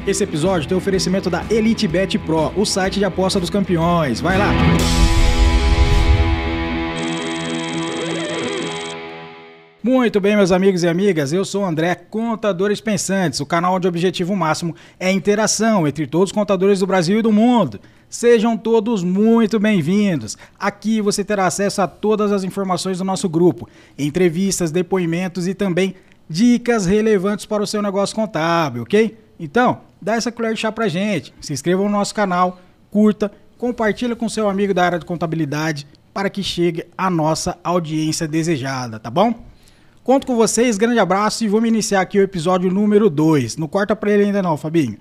Esse episódio tem oferecimento da EliteBet Pro, o site de aposta dos campeões. Vai lá! Muito bem, meus amigos e amigas, eu sou o André, Contadores Pensantes, o canal onde o objetivo máximo é a interação entre todos os contadores do Brasil e do mundo. Sejam todos muito bem-vindos. Aqui você terá acesso a todas as informações do nosso grupo, entrevistas, depoimentos e também dicas relevantes para o seu negócio contábil, ok? Então, dá essa colher de chá pra gente, se inscreva no nosso canal, curta, compartilha com seu amigo da área de contabilidade para que chegue a nossa audiência desejada, tá bom? Conto com vocês, grande abraço e vamos iniciar aqui o episódio número 2. Não corta pra ele ainda não, Fabinho.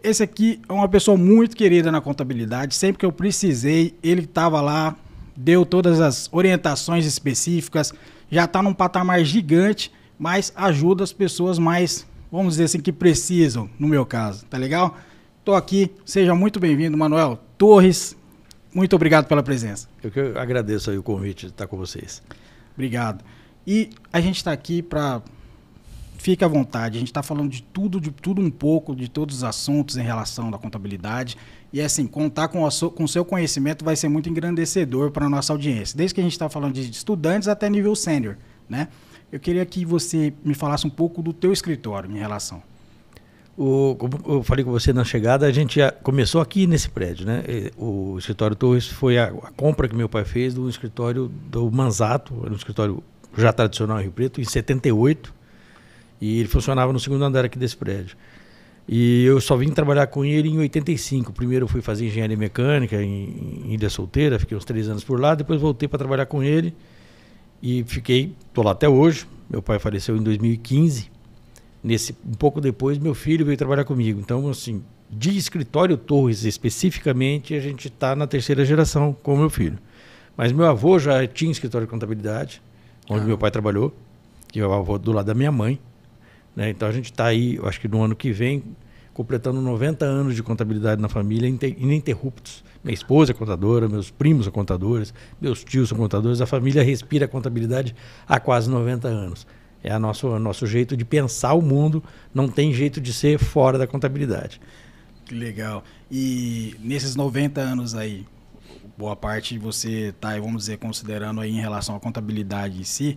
Esse aqui é uma pessoa muito querida na contabilidade, sempre que eu precisei, ele estava lá, deu todas as orientações específicas, já está num patamar gigante, mas ajuda as pessoas mais, vamos dizer assim, que precisam, no meu caso, tá legal? Tô aqui, seja muito bem-vindo, Manuel Torres, muito obrigado pela presença. Eu que agradeço aí o convite de estar com vocês. Obrigado. E a gente está aqui para... Fique à vontade, a gente está falando de tudo um pouco, de todos os assuntos em relação à contabilidade. E assim, contar com o seu conhecimento vai ser muito engrandecedor para a nossa audiência. Desde que a gente está falando de estudantes até nível sênior, né? Eu queria que você me falasse um pouco do teu escritório em relação. Como eu falei com você na chegada, a gente já começou aqui nesse prédio, né? O escritório Torres foi a compra que meu pai fez do escritório do Manzato, era um escritório já tradicional em Rio Preto, em 78, e ele funcionava no segundo andar aqui desse prédio. E eu só vim trabalhar com ele em 85. Primeiro eu fui fazer engenharia mecânica em Ilha Solteira, fiquei uns 3 anos por lá, depois voltei para trabalhar com ele e estou lá até hoje. Meu pai faleceu em 2015. Um pouco depois, meu filho veio trabalhar comigo. Então, assim, de escritório Torres especificamente, a gente está na 3ª geração com o meu filho. Mas meu avô já tinha escritório de contabilidade, onde meu pai trabalhou, que é o avô do lado da minha mãe, né? Então a gente está aí, eu acho que no ano que vem, completando 90 anos de contabilidade na família, ininterruptos. Minha esposa é contadora, meus primos são contadores, meus tios são contadores, a família respira a contabilidade há quase 90 anos. É o nosso jeito de pensar o mundo, não tem jeito de ser fora da contabilidade. Que legal. E nesses 90 anos aí, boa parte você está, vamos dizer, considerando aí em relação à contabilidade em si,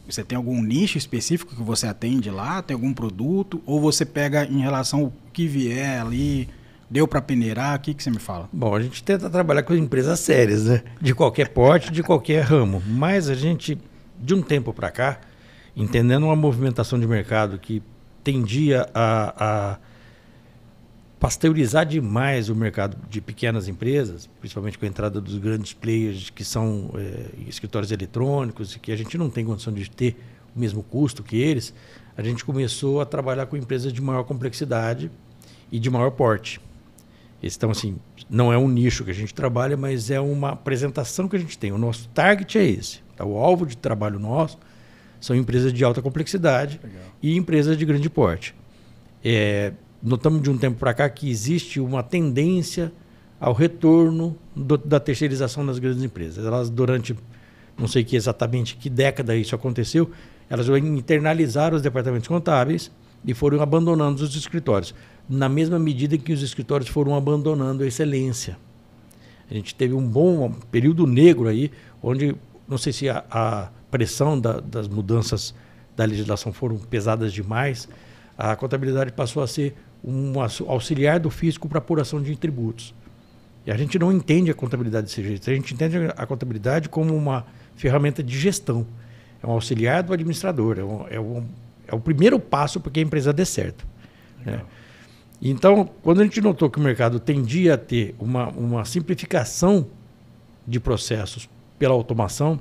você tem algum nicho específico que você atende lá? Tem algum produto? Ou você pega em relação ao que vier ali, deu para peneirar? O que você me fala? Bom, a gente tenta trabalhar com empresas sérias, né? De qualquer porte, de qualquer ramo. Mas a gente, de um tempo para cá, entendendo uma movimentação de mercado que tendia a pasteurizar demais o mercado de pequenas empresas, principalmente com a entrada dos grandes players que são escritórios eletrônicos e que a gente não tem condição de ter o mesmo custo que eles, a gente começou a trabalhar com empresas de maior complexidade e de maior porte. Então, assim, não é um nicho que a gente trabalha, mas é uma apresentação que a gente tem. O nosso target é esse. Tá? O alvo de trabalho nosso são empresas de alta complexidade. Legal. E empresas de grande porte. Notamos de um tempo para cá que existe uma tendência ao retorno da terceirização das grandes empresas. Elas, durante, não sei exatamente que década isso aconteceu, elas internalizaram os departamentos contábeis e foram abandonando os escritórios, na mesma medida que os escritórios foram abandonando a excelência. A gente teve um bom período negro aí, onde, não sei se a pressão das mudanças da legislação foram pesadas demais, a contabilidade passou a ser um auxiliar do fisco para apuração de tributos. E a gente não entende a contabilidade desse jeito. A gente entende a contabilidade como uma ferramenta de gestão. É um auxiliar do administrador. É o primeiro passo para que a empresa dê certo. Né? Então, quando a gente notou que o mercado tendia a ter uma simplificação de processos pela automação,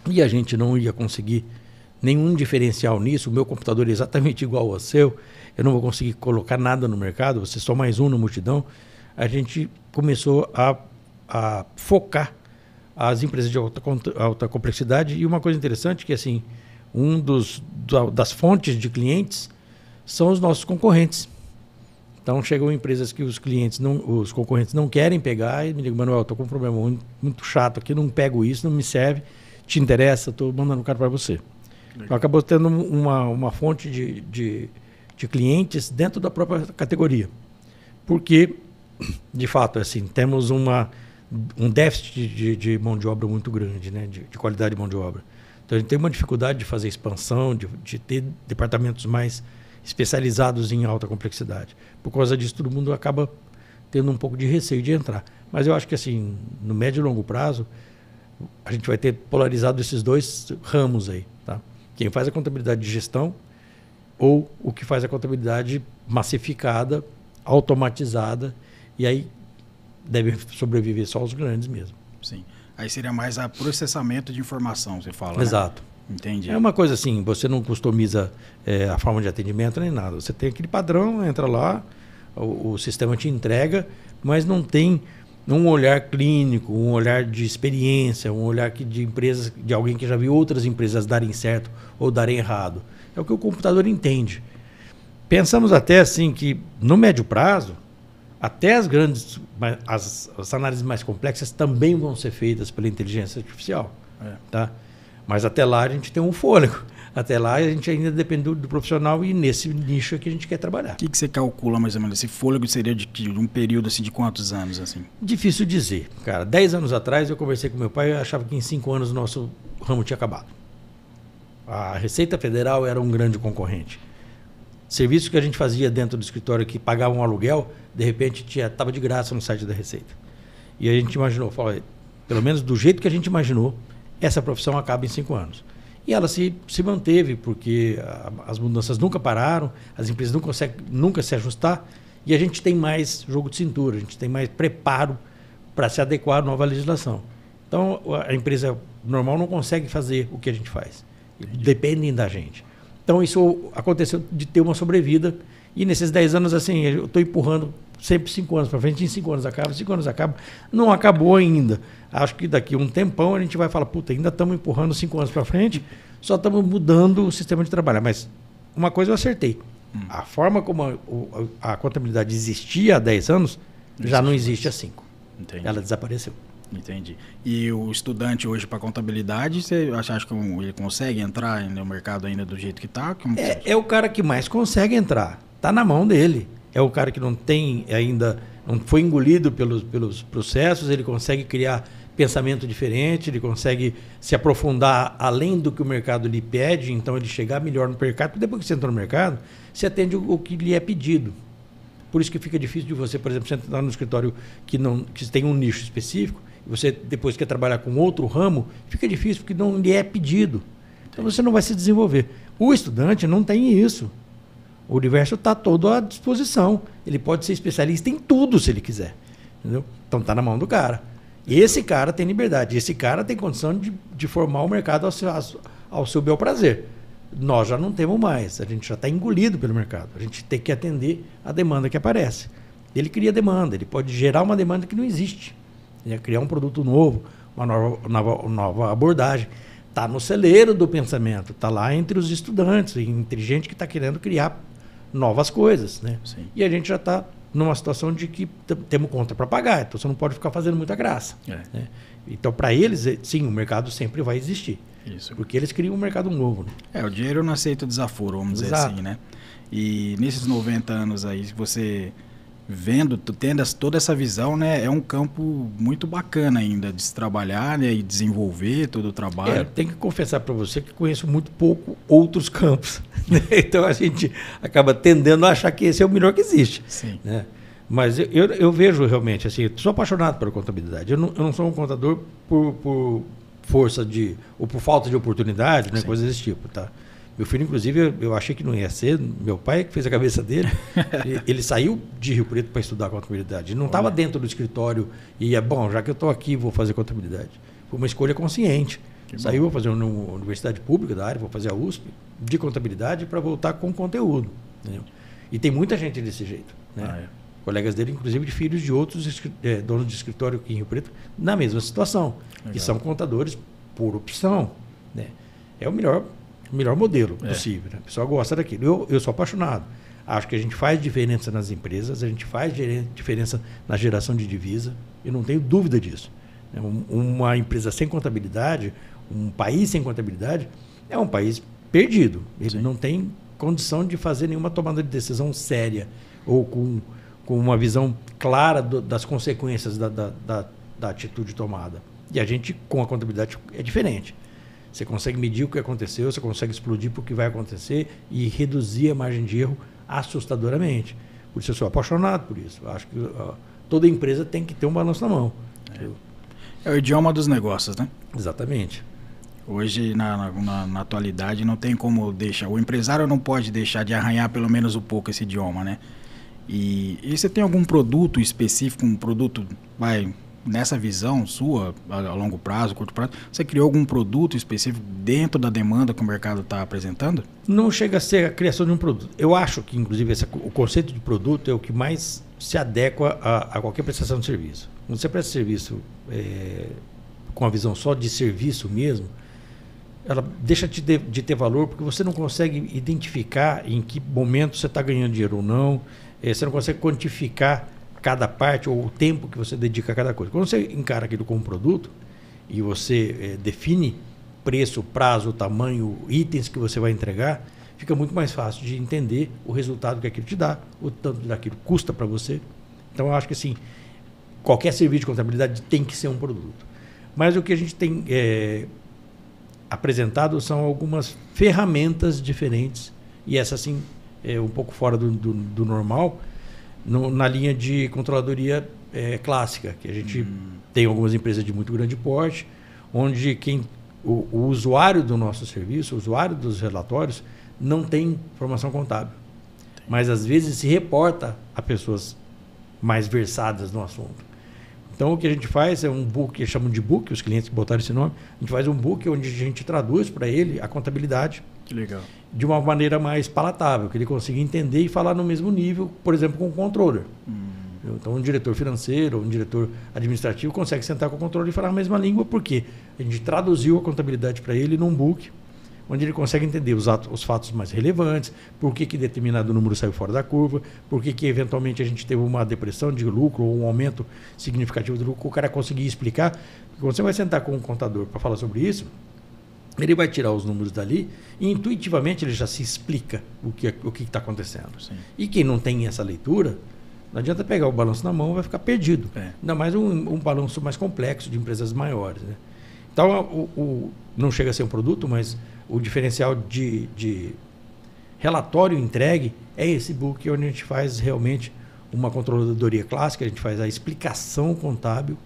e a gente não ia conseguir nenhum diferencial nisso, o meu computador é exatamente igual ao seu, eu não vou conseguir colocar nada no mercado, você só mais um na multidão, a gente começou a focar as empresas de alta complexidade. E uma coisa interessante que, assim, das fontes de clientes são os nossos concorrentes. Então chegam empresas que os concorrentes não querem pegar e me ligam: Manuel, estou com um problema muito chato aqui, não pego isso, não me serve, te interessa, estou mandando o cara para você. Então acabou tendo uma fonte de de clientes dentro da própria categoria. Porque, de fato, assim, temos um déficit de mão de obra muito grande, né? De qualidade de mão de obra. Então, a gente tem uma dificuldade de fazer expansão, de ter departamentos mais especializados em alta complexidade. Por causa disso, todo mundo acaba tendo um pouco de receio de entrar. Mas eu acho que, assim, no médio e longo prazo, a gente vai ter polarizado esses dois ramos aí, tá? Quem faz a contabilidade de gestão ou o que faz a contabilidade massificada, automatizada, e aí devem sobreviver só os grandes mesmo. Sim. Aí seria mais a processamento de informação, você fala, Exato. Né? Entendi. É uma coisa assim, você não customiza a forma de atendimento nem nada. Você tem aquele padrão, entra lá, o sistema te entrega, mas não tem um olhar clínico, um olhar de experiência, um olhar de empresas, de alguém que já viu outras empresas darem certo ou darem errado. É o que o computador entende. Pensamos até assim que no médio prazo, até as grandes, as análises mais complexas também vão ser feitas pela inteligência artificial. Tá? Mas até lá a gente tem um fôlego. Até lá a gente ainda depende do profissional e nesse nicho é que a gente quer trabalhar. O que você calcula mais ou menos? Esse fôlego seria de um período assim, de quantos anos? Assim? Difícil dizer. Cara, 10 anos atrás eu conversei com meu pai e achava que em 5 anos o nosso ramo tinha acabado. A Receita Federal era um grande concorrente. Serviços que a gente fazia dentro do escritório que pagavam um aluguel, de repente estava de graça no site da Receita. E a gente imaginou, falou, pelo menos do jeito que a gente imaginou, essa profissão acaba em 5 anos. E ela se manteve, porque as mudanças nunca pararam, as empresas não conseguem nunca se ajustar, e a gente tem mais jogo de cintura, a gente tem mais preparo para se adequar à nova legislação. Então, a empresa normal não consegue fazer o que a gente faz. Dependem da gente. Então, isso aconteceu de ter uma sobrevida, e nesses 10 anos, assim, eu estou empurrando sempre 5 anos para frente, em 5 anos acaba, 5 anos acaba. Não acabou ainda. Acho que daqui a um tempão a gente vai falar, puta, ainda estamos empurrando 5 anos para frente, só estamos mudando o sistema de trabalho. Mas uma coisa eu acertei. A forma como a contabilidade existia há 10 anos, já não existe há 5. Entendi. Ela desapareceu. Entendi. E o estudante hoje para contabilidade, você acha que ele consegue entrar no mercado ainda do jeito que está? É o cara que mais consegue entrar. Está na mão dele. É o cara que não tem ainda, não foi engolido pelos processos, ele consegue criar pensamento diferente, ele consegue se aprofundar além do que o mercado lhe pede, então ele chegar melhor no mercado. Porque depois que você entra no mercado, você atende o que lhe é pedido. Por isso que fica difícil de você, por exemplo, você entrar no escritório que tem um nicho específico, e você depois quer trabalhar com outro ramo, fica difícil porque não lhe é pedido. Então você não vai se desenvolver. O estudante não tem isso. O universo está todo à disposição. Ele pode ser especialista em tudo se ele quiser. Entendeu? Então está na mão do cara. E esse cara tem liberdade. Esse cara tem condição de formar o mercado ao seu bel prazer. Nós já não temos mais. A gente já está engolido pelo mercado. A gente tem que atender a demanda que aparece. Ele cria demanda. Ele pode gerar uma demanda que não existe. Ele criar um produto novo, uma nova abordagem. Está no celeiro do pensamento. Está lá entre os estudantes, entre gente que está querendo criar novas coisas, né? Sim. E a gente já está numa situação de que temos conta para pagar, então você não pode ficar fazendo muita graça. Né? Então, para eles, sim, o mercado sempre vai existir. Isso. Porque eles criam um mercado novo. Né? O dinheiro não aceita desaforo, vamos dizer assim, né? E nesses 90 anos aí, você tendo toda essa visão, né? É um campo muito bacana ainda de se trabalhar, né? E desenvolver todo o trabalho. Tenho que confessar para você que conheço muito pouco outros campos. Né? Então a gente acaba tendendo a achar que esse é o melhor que existe. Sim. Né? Mas eu vejo realmente, assim, sou apaixonado pela contabilidade. Eu não sou um contador por força ou por falta de oportunidade, né? Coisas desse tipo, tá? Meu filho, inclusive, eu achei que não ia ser. Meu pai que fez a cabeça dele. Ele saiu de Rio Preto para estudar contabilidade. Ele não estava dentro do escritório e bom, já que eu estou aqui, vou fazer contabilidade. Foi uma escolha consciente. Saiu, vou fazer uma universidade pública da área, vou fazer a USP, de contabilidade para voltar com conteúdo. Entendeu? E tem muita gente desse jeito. Né? Colegas dele, inclusive, de filhos de outros donos de escritório aqui em Rio Preto, na mesma situação. Legal. E são contadores por opção. Né? É o melhor modelo possível. Né? A pessoa gosta daquilo. Eu sou apaixonado. Acho que a gente faz diferença nas empresas, a gente faz diferença na geração de divisa. Eu não tenho dúvida disso. Uma empresa sem contabilidade, um país sem contabilidade, é um país perdido. Ele não tem condição de fazer nenhuma tomada de decisão séria ou com uma visão clara das consequências da atitude tomada. E a gente, com a contabilidade, é diferente. Você consegue medir o que aconteceu, você consegue explodir para o que vai acontecer e reduzir a margem de erro assustadoramente. Por isso eu sou apaixonado por isso. Eu acho que toda empresa tem que ter um balanço na mão. É o idioma dos negócios, né? Exatamente. Hoje, na atualidade, não tem como deixar... O empresário não pode deixar de arranhar pelo menos um pouco esse idioma, né? E você tem algum produto específico, um produto... Nessa visão sua, a longo prazo, curto prazo, você criou algum produto específico dentro da demanda que o mercado está apresentando? Não chega a ser a criação de um produto. Eu acho que, inclusive, o conceito de produto é o que mais se adequa a qualquer prestação de serviço. Quando você presta serviço com a visão só de serviço mesmo, ela deixa de ter valor porque você não consegue identificar em que momento você está ganhando dinheiro ou não, você não consegue quantificar cada parte ou o tempo que você dedica a cada coisa. Quando você encara aquilo como produto e você define preço, prazo, tamanho, itens que você vai entregar, fica muito mais fácil de entender o resultado que aquilo te dá, o tanto daquilo custa para você. Então, eu acho que assim, qualquer serviço de contabilidade tem que ser um produto. Mas o que a gente tem apresentado são algumas ferramentas diferentes, e essa, assim, é um pouco fora do normal, na linha de controladoria clássica, que a gente tem algumas empresas de muito grande porte, onde o usuário do nosso serviço, o usuário dos relatórios, não tem formação contábil. Mas, às vezes, se reporta a pessoas mais versadas no assunto. Então, o que a gente faz é um book, que chamam de book, os clientes que botaram esse nome, a gente faz um book onde a gente traduz para ele a contabilidade. Que legal. De uma maneira mais palatável, que ele consiga entender e falar no mesmo nível, por exemplo, com o controller. Então, um diretor financeiro ou um diretor administrativo consegue sentar com o controller e falar a mesma língua, porque a gente traduziu a contabilidade para ele num book, onde ele consegue entender os fatos mais relevantes, por que determinado número saiu fora da curva, por que eventualmente a gente teve uma depressão de lucro ou um aumento significativo do lucro, o cara conseguir explicar. Porque quando você vai sentar com um contador para falar sobre isso, ele vai tirar os números dali e intuitivamente ele já se explica o que está acontecendo. Sim. E quem não tem essa leitura, não adianta pegar o balanço na mão, vai ficar perdido. Ainda mais um balanço mais complexo de empresas maiores, né? Então, não chega a ser um produto, mas o diferencial de relatório entregue é esse book, onde a gente faz realmente uma controladoria clássica, a gente faz a explicação contábil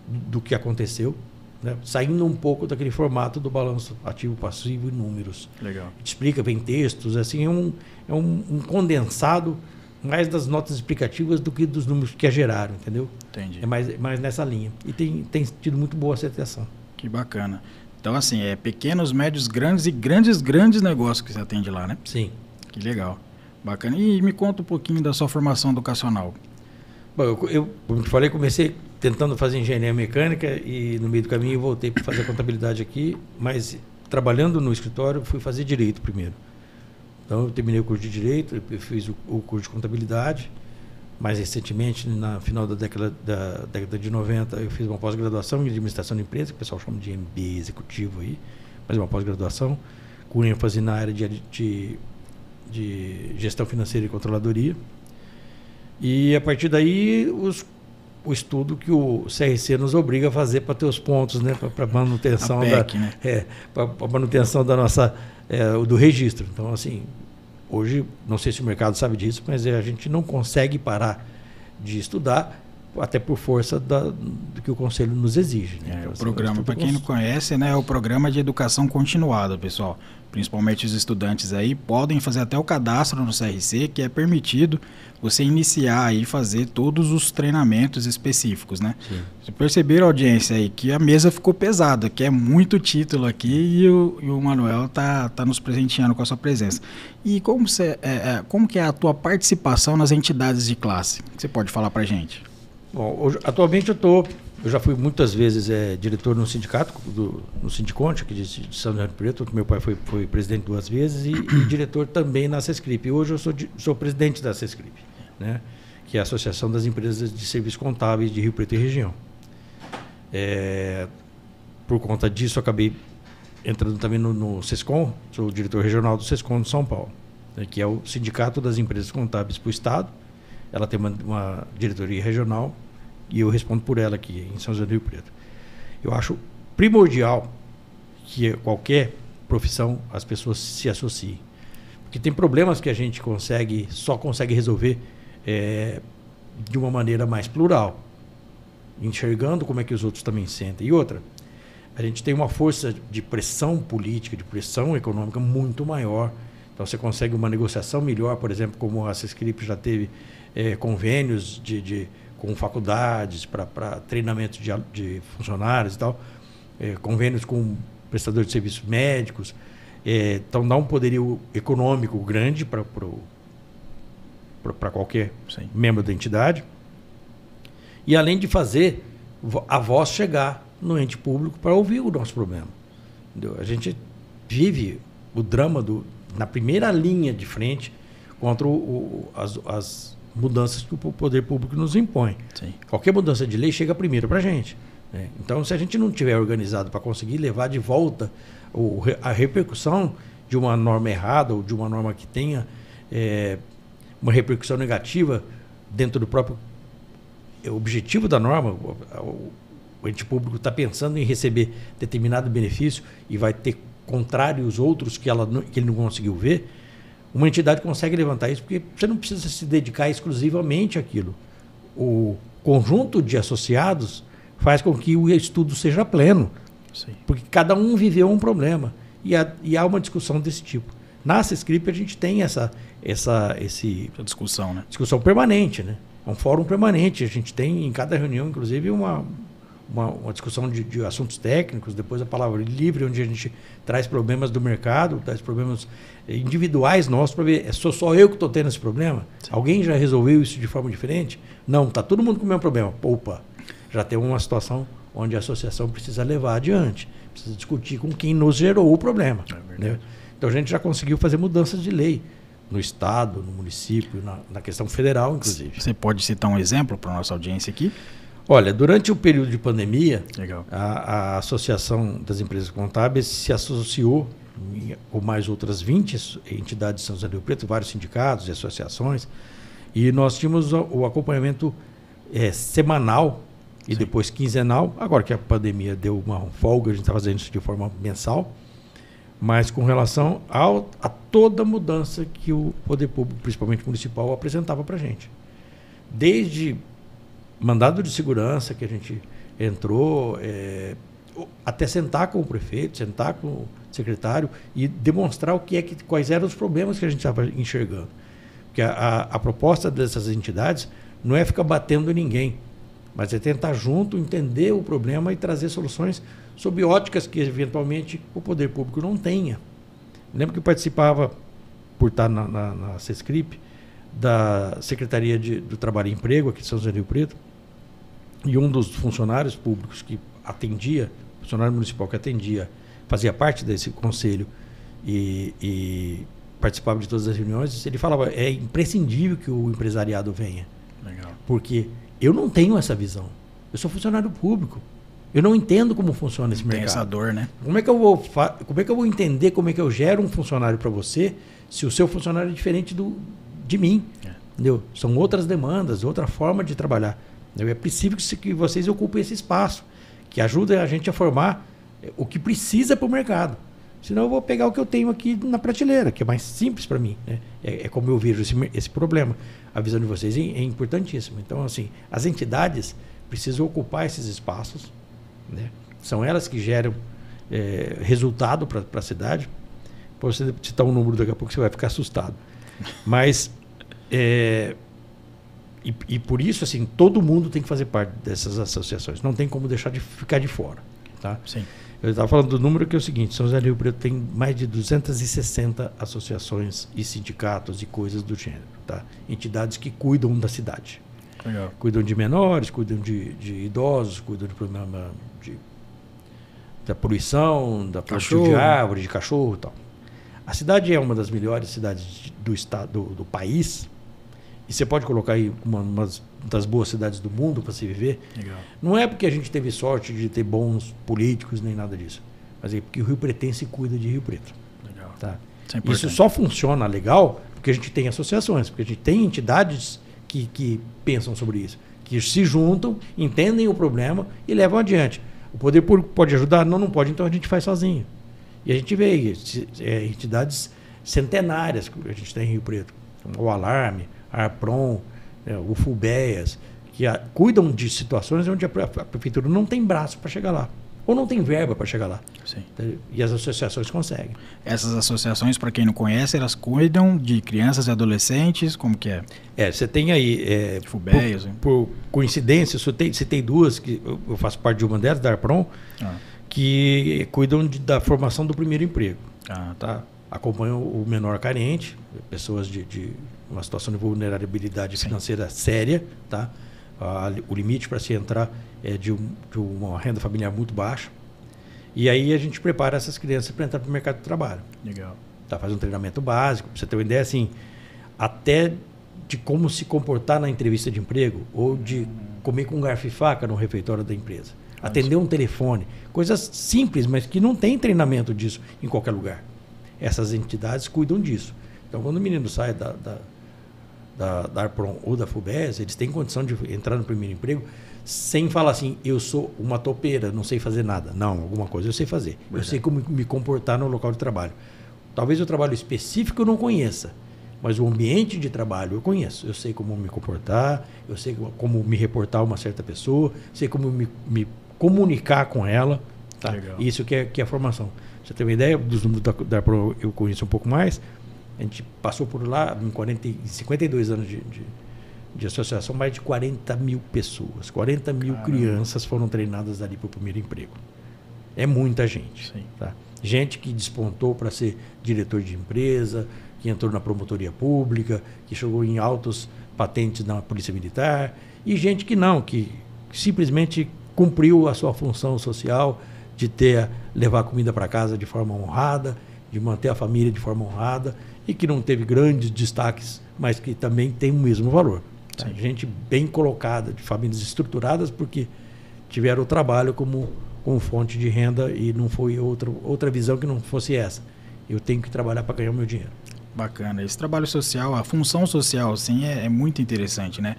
do que aconteceu, né? Saindo um pouco daquele formato do balanço ativo, passivo e números. Legal. A gente explica, vem textos, assim, é um condensado mais das notas explicativas do que dos números que a geraram, entendeu? Entendi. É mais nessa linha. E tem tido muito boa aceitação. Que bacana. Então, assim, pequenos, médios, grandes e grandes negócios que você atende lá, né? Sim. Que legal. Bacana. E me conta um pouquinho da sua formação educacional. Bom, como te falei, comecei tentando fazer engenharia mecânica e no meio do caminho eu voltei para fazer contabilidade aqui, mas trabalhando no escritório fui fazer direito primeiro. Então eu terminei o curso de direito, eu fiz o curso de contabilidade, mais recentemente, no final da década de 90, eu fiz uma pós-graduação em administração de empresa, que o pessoal chama de MBA executivo aí, mas uma pós-graduação com ênfase na área de gestão financeira e controladoria. E a partir daí o estudo que o CRC nos obriga a fazer para ter os pontos, né, para manutenção PEC, né? para manutenção da nossa do registro. Então, assim, hoje não sei se o mercado sabe disso, mas a gente não consegue parar de estudar, até por força do que o Conselho nos exige. Né? Então, o programa, para quem não conhece, né, é o programa de educação continuada, pessoal. Principalmente os estudantes aí podem fazer até o cadastro no CRC, que é permitido você iniciar aí fazer todos os treinamentos específicos, né? Sim. Vocês perceberam, audiência, aí que a mesa ficou pesada, que é muito título aqui e o Manuel tá nos presenteando com a sua presença. E como que é a tua participação nas entidades de classe? O que você pode falar pra gente? Bom, hoje, atualmente eu já fui muitas vezes diretor no sindicato, no Sindiconte, aqui de São José do Preto, que meu pai foi presidente 2 vezes, e diretor também na Sescrip. Hoje eu sou presidente da Sescrip, né? Que é a Associação das Empresas de Serviços Contábeis de Rio Preto e região. Por conta disso, eu acabei entrando também no SESCOM, sou o diretor regional do SESCOM de São Paulo. né, que é o Sindicato das Empresas Contábeis para o Estado. Ela tem uma diretoria regional e eu respondo por ela aqui em São José do Rio Preto. Eu acho primordial que qualquer profissão as pessoas se associem. Porque tem problemas que a gente só consegue resolver de uma maneira mais plural, enxergando como é que os outros também sentem. E outra, a gente tem uma força de pressão política, de pressão econômica muito maior. Então você consegue uma negociação melhor, por exemplo, como a Sescrip já teve convênios com faculdades para treinamento de funcionários e tal, convênios com prestadores de serviços médicos. Então dá um poderio econômico grande para qualquer membro da entidade. E além de fazer a voz chegar no ente público para ouvir o nosso problema. Entendeu? A gente vive o drama na primeira linha de frente contra as mudanças que o poder público nos impõe. Sim. Qualquer mudança de lei chega primeiro para a gente. Né? Então, se a gente não tiver organizado para conseguir levar de volta a repercussão de uma norma errada ou de uma norma que tenha uma repercussão negativa dentro do próprio objetivo da norma, o ente público está pensando em receber determinado benefício e vai ter contrário os outros que ele não conseguiu ver, uma entidade consegue levantar isso porque você não precisa se dedicar exclusivamente àquilo. O conjunto de associados faz com que o estudo seja pleno. Sim. Porque cada um viveu um problema e há uma discussão desse tipo. Na Sescrip a gente tem essa discussão, né? Discussão permanente, né? É um fórum permanente. A gente tem em cada reunião, inclusive, uma discussão de assuntos técnicos, depois a palavra livre, onde a gente traz problemas do mercado, traz problemas individuais nossos para ver, sou só eu que estou tendo esse problema? Sim. Alguém já resolveu isso de forma diferente? Não, está todo mundo com o mesmo problema. Opa, já tem uma situação onde a associação precisa levar adiante, precisa discutir com quem nos gerou o problema. Né? Então a gente já conseguiu fazer mudanças de lei no Estado, no município, na questão federal, inclusive. Você pode citar um exemplo para a nossa audiência aqui? Olha, durante o período de pandemia, Legal. A Associação das Empresas Contábeis se associou com mais outras 20 entidades de São José do Rio Preto, vários sindicatos e associações, e nós tínhamos o acompanhamento semanal e depois quinzenal. Agora que a pandemia deu uma folga, a gente está fazendo isso de forma mensal, mas com relação a toda mudança que o poder público, principalmente municipal, apresentava para a gente. Desde mandado de segurança que a gente entrou, até sentar com o prefeito, sentar com o secretário e demonstrar quais eram os problemas que a gente estava enxergando. Porque a proposta dessas entidades não é ficar batendo em ninguém, mas é tentar junto entender o problema e trazer soluções sob óticas que eventualmente o poder público não tenha. Lembro que eu participava, por estar na Sescrip, da Secretaria do Trabalho e Emprego aqui de São José do Rio Preto, e um dos funcionários públicos que atendia, funcionário municipal que atendia, fazia parte desse conselho e participava de todas as reuniões, ele falava, é imprescindível que o empresariado venha. Legal. Porque eu não tenho essa visão. Eu sou funcionário público. Eu não entendo como funciona esse mercado. Tem essa dor, né? Como é que eu vou entender como é que eu gero um funcionário para você se o seu funcionário é diferente de mim? Entendeu? São outras demandas, outra forma de trabalhar. É preciso que vocês ocupem esse espaço, que ajudem a gente a formar o que precisa para o mercado. Senão eu vou pegar o que eu tenho aqui na prateleira, que é mais simples para mim. Né? É como eu vejo esse problema. A visão de vocês é importantíssima. Então, assim, as entidades precisam ocupar esses espaços. Né? São elas que geram resultado para a cidade. Pode você citar um número daqui a pouco, você vai ficar assustado. Mas... E por isso, assim, todo mundo tem que fazer parte dessas associações. Não tem como deixar de ficar de fora. Tá? Sim. Eu estava falando do número que é o seguinte, São José do Rio Preto tem mais de 260 associações e sindicatos e coisas do gênero. Tá? Entidades que cuidam da cidade. Legal. Cuidam de menores, cuidam de idosos, cuidam de problema da poluição, da plantio de árvore, de cachorro e tal. A cidade é uma das melhores cidades do estado, do país. E você pode colocar aí uma das boas cidades do mundo para se viver. Legal. Não é porque a gente teve sorte de ter bons políticos nem nada disso. Mas é porque o Rio Pretense cuida de Rio Preto. Legal. Tá? Isso só funciona legal porque a gente tem associações, porque a gente tem entidades que pensam sobre isso, que se juntam, entendem o problema e levam adiante. O poder público pode ajudar? Não pode, então a gente faz sozinho. E a gente vê entidades centenárias que a gente tem em Rio Preto, como o Alarme, a Arpron, o FUBEAS, que cuidam de situações onde a prefeitura não tem braço para chegar lá, ou não tem verba para chegar lá. Sim. E as associações conseguem. Essas associações, para quem não conhece, elas cuidam de crianças e adolescentes, como que é? Você tem aí, FUBEAS, por coincidência, citei duas, que eu faço parte de uma delas, da Arpron, que cuidam da formação do primeiro emprego. Tá? Acompanham o menor carente, pessoas de uma situação de vulnerabilidade financeira séria, tá? O limite para se entrar é de uma renda familiar muito baixa. E aí a gente prepara essas crianças para entrar para o mercado de trabalho. Legal. Tá? Faz um treinamento básico, para você ter uma ideia, assim, até de como se comportar na entrevista de emprego, ou de comer com garfo e faca no refeitório da empresa. Atender um telefone. Coisas simples, mas que não tem treinamento disso em qualquer lugar. Essas entidades cuidam disso. Então, quando o menino sai da Arpron ou da FUBEAS, eles têm condição de entrar no primeiro emprego sem falar assim, eu sou uma topeira, não sei fazer nada. Não, alguma coisa eu sei fazer. Eu sei como me comportar no local de trabalho. Talvez o trabalho específico eu não conheça, mas o ambiente de trabalho eu conheço. Eu sei como me comportar, eu sei como me reportar a uma certa pessoa, sei como me comunicar com ela. Tá? Isso que é a formação. Você tem uma ideia dos números da Arpron, eu conheço um pouco mais. A gente passou por lá em 52 anos de associação, mais de 40 mil pessoas. 40 mil crianças foram treinadas ali para o primeiro emprego. É muita gente. Tá? Gente que despontou para ser diretor de empresa, que entrou na promotoria pública, que chegou em altos patentes na Polícia Militar, e gente que não, que simplesmente cumpriu a sua função social de levar comida para casa de forma honrada, de manter a família de forma honrada, e que não teve grandes destaques, mas que também tem o mesmo valor. Tá? Gente bem colocada, de famílias estruturadas, porque tiveram o trabalho como fonte de renda e não foi outra visão que não fosse essa. Eu tenho que trabalhar para ganhar o meu dinheiro. Bacana. Esse trabalho social, a função social, assim, é muito interessante, né?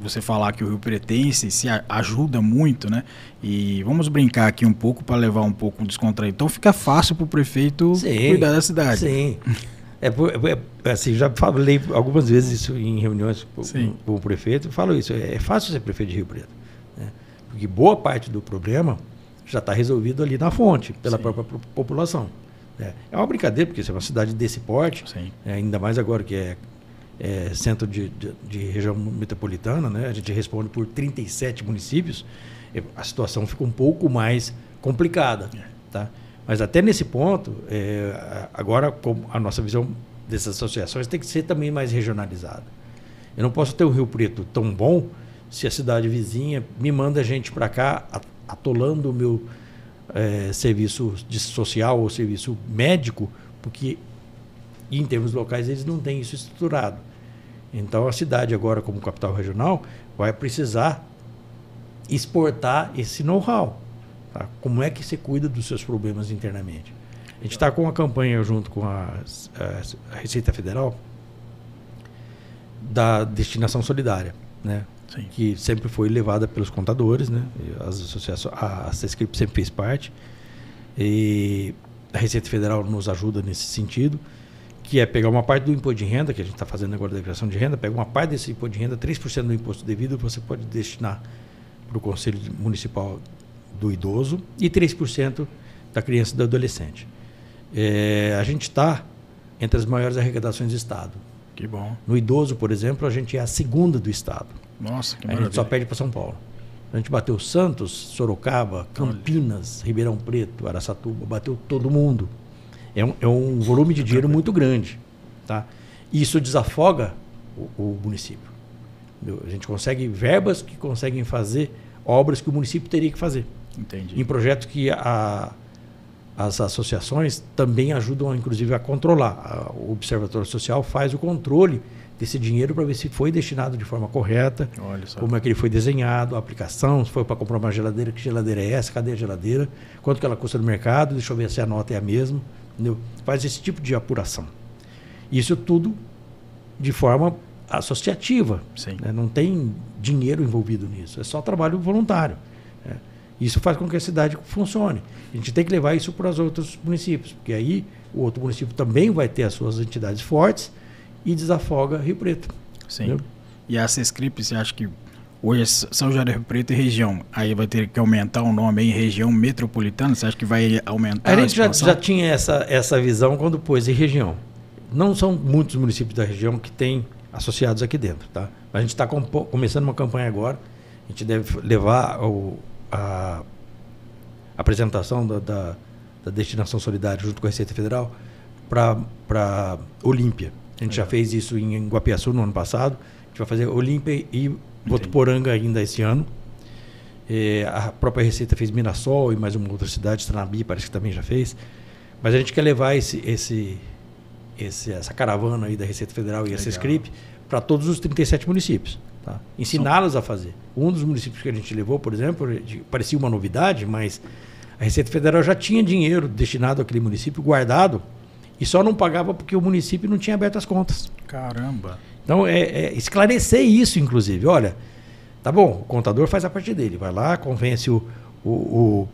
Você falar que o Rio Pretense se ajuda muito, né? E vamos brincar aqui um pouco para levar um pouco descontraído. Então fica fácil para o prefeito cuidar da cidade. Sim. Assim, já falei algumas vezes isso em reuniões com o prefeito. Eu falo isso, é fácil ser prefeito de Rio Preto, né? Porque boa parte do problema já está resolvido ali na fonte, pela própria população. É uma brincadeira, porque isso é uma cidade desse porte, ainda mais agora que é centro de região metropolitana, né? A gente responde por 37 municípios, a situação fica um pouco mais complicada. Tá? Mas até nesse ponto, agora a nossa visão dessas associações tem que ser também mais regionalizada. Eu não posso ter um Rio Preto tão bom se a cidade vizinha me manda gente para cá atolando o meu serviço social ou serviço médico, porque em termos locais eles não têm isso estruturado. Então a cidade agora, como capital regional, vai precisar exportar esse know-how. Tá? Como é que você cuida dos seus problemas internamente? A gente está com uma campanha junto com a Receita Federal da destinação solidária, né? Que sempre foi levada pelos contadores, né? As associações, a Sescrip sempre fez parte, e a Receita Federal nos ajuda nesse sentido, que é pegar uma parte do imposto de renda, que a gente está fazendo agora da declaração de renda, pega uma parte desse imposto de renda, 3% do imposto devido, você pode destinar para o Conselho Municipal do Idoso e 3% da criança e do adolescente. A gente está entre as maiores arrecadações do Estado. Que bom. No idoso, por exemplo, a gente é a segunda do Estado. Nossa, que maravilha. A gente só perde para São Paulo. A gente bateu Santos, Sorocaba, Campinas, Ribeirão Preto, Araçatuba, bateu todo mundo. É um volume de dinheiro muito grande. Tá? E isso desafoga o município. A gente consegue verbas que conseguem fazer obras que o município teria que fazer. Entendi. Em projetos que as associações também ajudam, inclusive, a controlar. O Observatório Social faz o controle desse dinheiro para ver se foi destinado de forma correta, como é que ele foi desenhado, a aplicação, se foi para comprar uma geladeira, que geladeira é essa, cadê a geladeira, quanto que ela custa no mercado, deixa eu ver se a nota é a mesma. entendeu? Faz esse tipo de apuração. Isso tudo de forma associativa. Né? Não tem dinheiro envolvido nisso, é só trabalho voluntário. Né? Isso faz com que a cidade funcione. A gente tem que levar isso para os outros municípios, porque aí o outro município também vai ter as suas entidades fortes e desafoga Rio Preto. Sim. Entendeu? E a Sescrip, você acha que hoje é São José do Rio Preto e região, aí vai ter que aumentar o nome aí em região metropolitana? Você acha que vai aumentar a gente já tinha essa visão quando pôs em região. Não são muitos municípios da região que têm associados aqui dentro, tá? A gente está começando uma campanha agora, a gente deve levar a apresentação da destinação solidária junto com a Receita Federal para Olímpia. A gente já fez isso em Guapiaçu no ano passado, a gente vai fazer Olímpia e Votuporanga ainda esse ano. A própria Receita fez Mirassol e mais uma outra cidade, Tranabi parece que também já fez. Mas a gente quer levar essa caravana aí da Receita Federal e a Sescrip para todos os 37 municípios. Tá? Ensiná-los a fazer. Um dos municípios que a gente levou, por exemplo, parecia uma novidade, mas a Receita Federal já tinha dinheiro destinado àquele município, guardado, e só não pagava porque o município não tinha aberto as contas. Caramba! Então, esclarecer isso, inclusive. Olha, tá bom, o contador faz a parte dele. Vai lá, convence o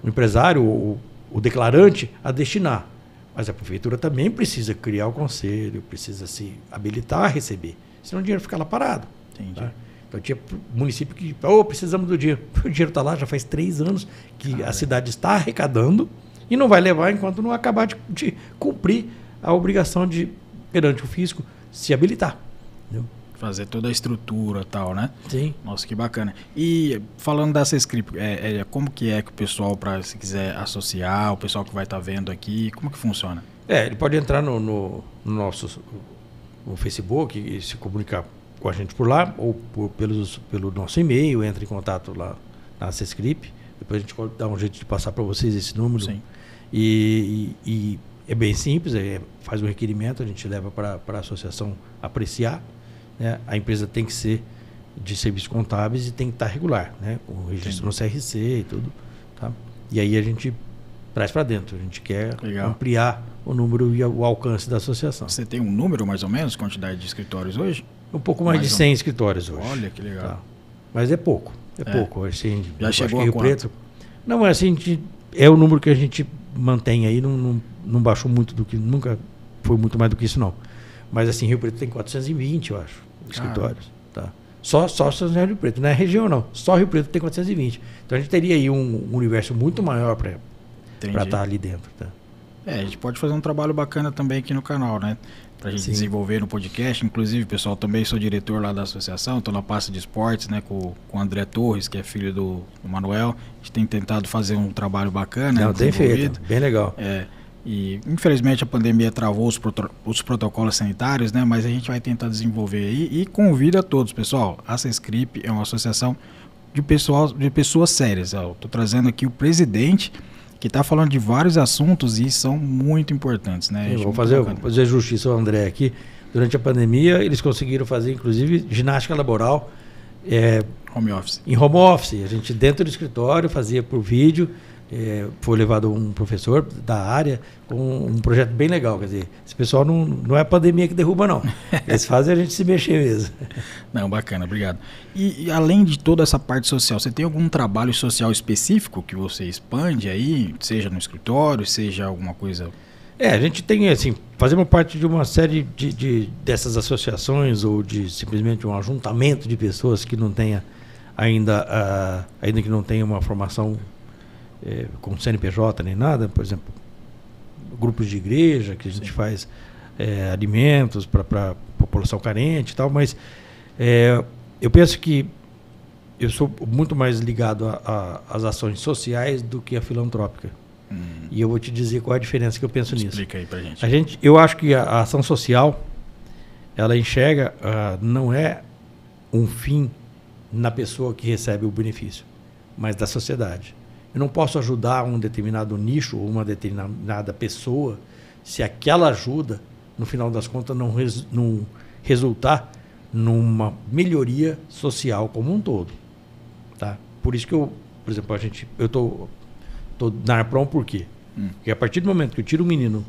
empresário, o declarante a destinar. Mas a prefeitura também precisa criar o conselho, precisa se habilitar a receber. Senão o dinheiro fica lá parado. Entendi. Tá? Então tinha município que, precisamos do dinheiro. O dinheiro está lá, já faz 3 anos que a cidade está arrecadando e não vai levar enquanto não acabar de cumprir a obrigação de, perante o fisco, se habilitar. Entendeu? Fazer toda a estrutura e tal, né? Sim. Nossa, que bacana. E falando da Sescrip, como que o pessoal, se quiser associar, o pessoal que vai estar vendo aqui, como que funciona? Ele pode entrar no nosso Facebook e se comunicar com a gente por lá, ou pelo nosso e-mail, entra em contato lá na Sescrip. Depois a gente pode dar um jeito de passar para vocês esse número. Sim. E é bem simples, faz um requerimento, a gente leva para a associação apreciar. Né? A empresa tem que ser de serviços contábeis e tem que estar regular, né? Com o registro no CRC e tudo. Tá? E aí a gente traz para dentro. A gente quer ampliar o número e o alcance da associação. Você tem um número mais ou menos, quantidade de escritórios hoje? Um pouco mais de 100 escritórios hoje. Olha que legal. Tá? Mas é pouco. Pouco. Assim, já chegou a Rio Preto. Não, assim, é o número que a gente mantém aí, não baixou muito do que, nunca foi muito mais do que isso não. Mas assim, Rio Preto tem 420, eu acho, escritórios. Tá? Só São José do Rio Preto, não é região não. Só Rio Preto tem 420. Então a gente teria aí um universo muito maior para estar ali dentro. Tá? A gente pode fazer um trabalho bacana também aqui no canal, né? Pra gente desenvolver no podcast. Inclusive, pessoal, também sou diretor lá da associação, estou na pasta de esportes, né? Com o André Torres, que é filho do Manuel. A gente tem tentado fazer um trabalho bacana. Não, tem feito, bem legal. E infelizmente a pandemia travou os protocolos sanitários, né? Mas a gente vai tentar desenvolver aí e convida a todos, pessoal. A Sescrip é uma associação de pessoas sérias. Estou trazendo aqui o presidente, que está falando de vários assuntos e são muito importantes, né? Vou fazer justiça ao André aqui. Durante a pandemia, eles conseguiram fazer, inclusive, ginástica laboral home office. Em home office. A gente, dentro do escritório, fazia por vídeo. Foi levado um professor da área com um projeto bem legal. Quer dizer, esse pessoal não é a pandemia que derruba, não. Eles fazem a gente se mexer mesmo. Não, bacana, obrigado. E além de toda essa parte social, você tem algum trabalho social específico que você expande aí, seja no escritório, seja alguma coisa? A gente tem, assim, fazemos parte de uma série dessas associações ou de simplesmente um ajuntamento de pessoas que não tenha ainda que não tenha uma formação com CNPJ nem nada, por exemplo, grupos de igreja que a gente faz alimentos para a população carente e tal, mas eu penso que eu sou muito mais ligado às ações sociais do que a filantrópica. E eu vou te dizer qual é a diferença que eu penso nisso. Explica aí pra gente. Eu acho que a ação social, ela enxerga, não é um fim na pessoa que recebe o benefício, mas da sociedade. Eu não posso ajudar um determinado nicho ou uma determinada pessoa se aquela ajuda, no final das contas, não resultar numa melhoria social como um todo. Tá? Por isso que por exemplo, eu estou na Arprom por quê? Porque a partir do momento que eu tiro o menino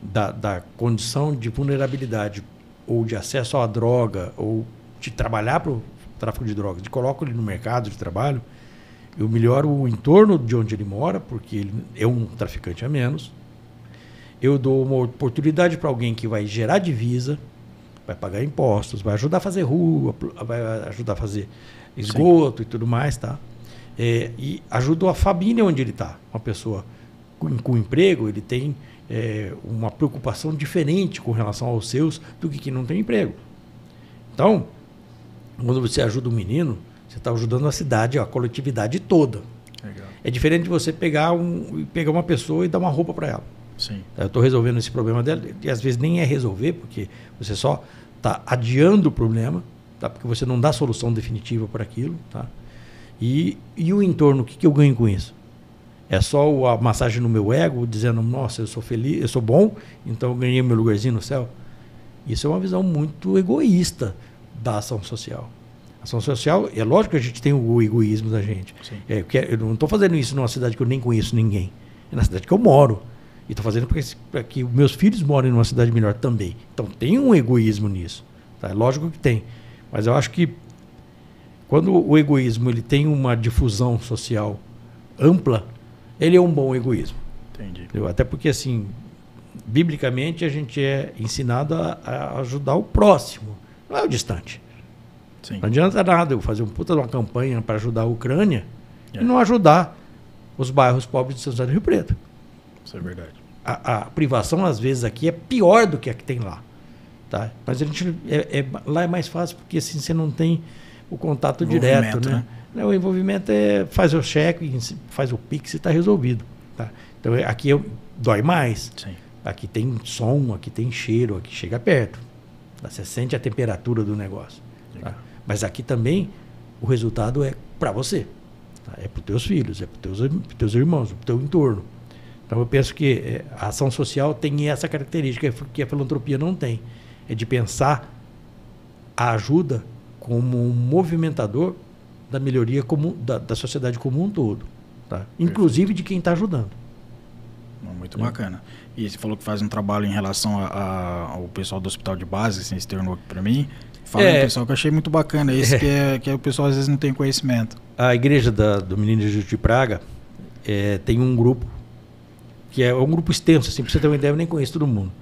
da condição de vulnerabilidade ou de acesso à droga ou de trabalhar para o tráfico de drogas, de coloco ele no mercado de trabalho, eu melhoro o entorno de onde ele mora, porque ele é um traficante a menos. Eu dou uma oportunidade para alguém que vai gerar divisa, vai pagar impostos, vai ajudar a fazer rua, vai ajudar a fazer esgoto e tudo mais, tá? E ajuda a família onde ele está. Uma pessoa com emprego, ele tem uma preocupação diferente com relação aos seus do que quem não tem emprego. Então, quando você ajuda um menino, você está ajudando a cidade, a coletividade toda. Legal. É diferente de você pegar uma pessoa e dar uma roupa para ela. Sim. Eu estou resolvendo esse problema dela, e às vezes nem é resolver, porque você só está adiando o problema, tá? Porque você não dá solução definitiva para aquilo. Tá? E o entorno, o que eu ganho com isso? É só a massagem no meu ego, dizendo, nossa, eu sou feliz, eu sou bom, então eu ganhei meu lugarzinho no céu. Isso é uma visão muito egoísta da ação social. A ação social, é lógico que a gente tem o egoísmo da gente. Eu não estou fazendo isso numa cidade que eu nem conheço ninguém. É na cidade que eu moro. E estou fazendo para que meus filhos morem numa cidade melhor também. Então tem um egoísmo nisso. Tá? É lógico que tem. Mas eu acho que quando o egoísmo ele tem uma difusão social ampla, ele é um bom egoísmo. Entendi. Entendeu? Até porque, assim, biblicamente a gente é ensinado a ajudar o próximo, não é o distante. Sim. Não adianta nada eu fazer uma campanha para ajudar a Ucrânia e não ajudar os bairros pobres de São José do Rio Preto. Isso é verdade. A privação, às vezes, aqui é pior do que a que tem lá. Tá? Mas a gente, lá é mais fácil, porque assim você não tem o contato direto. Né? O envolvimento faz o cheque, faz o Pix e está resolvido. Tá? Então, aqui dói mais. Sim. Aqui tem som, aqui tem cheiro, aqui chega perto. Tá? Você sente a temperatura do negócio. Tá? Mas aqui também o resultado é para você. Tá? É para os teus filhos, é para os teus irmãos, para o teu entorno. Então eu penso que a ação social tem essa característica que a filantropia não tem. É de pensar a ajuda como um movimentador da melhoria comum, da sociedade como um todo. Tá? Inclusive de quem está ajudando. Muito bacana. E você falou que faz um trabalho em relação ao pessoal do hospital de base, assim, externou aqui para mim. Fala aí, pessoal, que eu achei muito bacana. Esse que o pessoal às vezes não tem conhecimento. A igreja do Menino Jesus de Praga tem um grupo, que é um grupo extenso, assim, para você ter uma ideia, eu nem conheço todo mundo.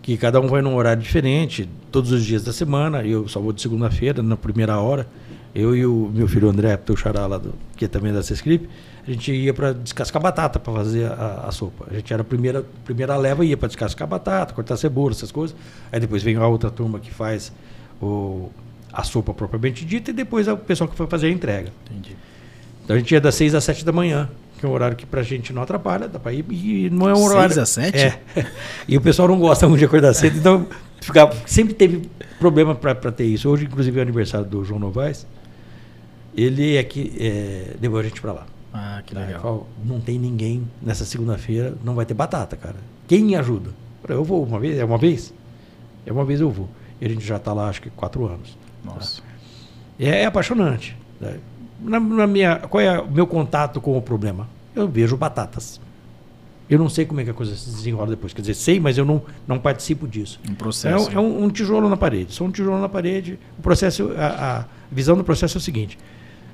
Que cada um vai num horário diferente, todos os dias da semana. Eu só vou de segunda-feira, na primeira hora. Eu e o meu filho André, teu xará lá, que é também da CESCRIP, a gente ia para descascar batata para fazer a sopa. A gente era a primeira leva, ia para descascar batata, cortar cebola, essas coisas. Aí depois vem a outra turma que faz a sopa propriamente dita, e depois é o pessoal que foi fazer a entrega. Entendi. Então a gente ia das 6 às 7 da manhã, que é um horário que pra gente não atrapalha, dá para ir, e não é um horário... 6 às 7? E o pessoal não gosta muito de acordar cedo, então sempre teve problema para ter isso. Hoje, inclusive, é o aniversário do João Novaes, ele levou a gente para lá. Ah, que legal. Falou, não tem ninguém nessa segunda-feira, não vai ter batata, cara. Quem me ajuda? Eu vou uma vez, uma vez eu vou. E a gente já está lá, acho que 4 anos. Nossa. Tá? É apaixonante. Né? Qual é o meu contato com o problema? Eu vejo batatas. Eu não sei como é que a coisa se desenrola depois. Quer dizer, sei, mas eu não participo disso. Um processo. É um tijolo na parede. Só um tijolo na parede. O processo, a visão do processo é o seguinte.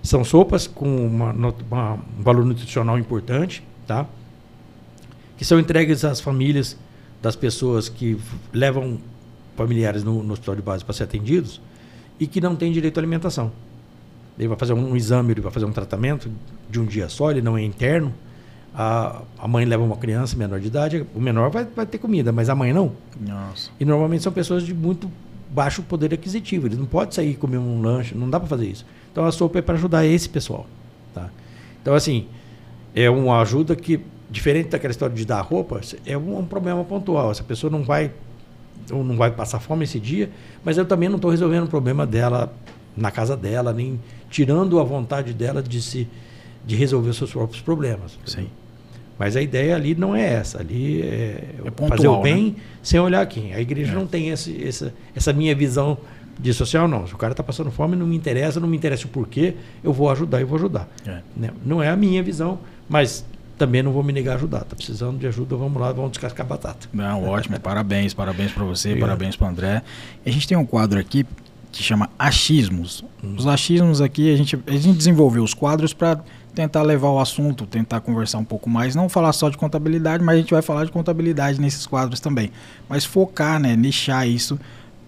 São sopas com um valor nutricional importante, tá? Que são entregues às famílias das pessoas que levam familiares no hospital de base para ser atendidos e que não têm direito à alimentação. Ele vai fazer um exame, ele vai fazer um tratamento de um dia só, ele não é interno. A mãe leva uma criança menor de idade, o menor vai ter comida, mas a mãe não. Nossa. E normalmente são pessoas de muito baixo poder aquisitivo, eles não podem sair e comer um lanche, não dá para fazer isso. Então a sopa é para ajudar esse pessoal. Tá? Então, assim, é uma ajuda que, diferente daquela história de dar roupa, é um problema pontual. Essa pessoa não vai passar fome esse dia, mas eu também não estou resolvendo o problema dela na casa dela, nem tirando a vontade dela de resolver os seus próprios problemas. Sim. Mas a ideia ali não é essa. Ali pontual, fazer o bem, né? Sem olhar quem. A igreja não tem essa minha visão de social, não. Se o cara está passando fome, não me interessa o porquê, eu vou ajudar. Né? Não é a minha visão, mas também não vou me negar a ajudar. Tá precisando de ajuda, vamos lá, vamos descascar a batata. Não, ótimo, parabéns para você, Obrigado. parabéns para o André. A gente tem um quadro aqui que chama achismos. Os achismos aqui, a gente desenvolveu os quadros para tentar levar o assunto, tentar conversar um pouco mais, não falar só de contabilidade, mas a gente vai falar de contabilidade nesses quadros também. Mas focar, né, nichar isso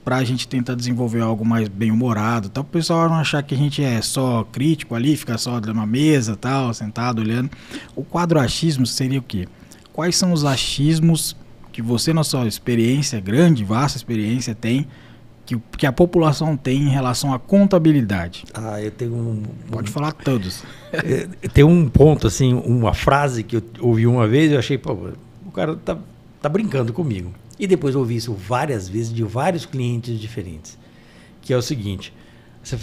para a gente tentar desenvolver algo mais bem-humorado. Então o pessoal não achar que a gente é só crítico ali, fica só numa mesa, tal, sentado, olhando. O quadro achismos seria o quê? Quais são os achismos que você, na sua experiência, grande, vasta experiência, tem, que a população tem em relação à contabilidade? Eu tenho Pode falar todos. Tem um ponto, assim, uma frase que eu ouvi uma vez e eu achei, pô, o cara tá brincando comigo. E depois eu ouvi isso várias vezes de vários clientes diferentes. Que é o seguinte, você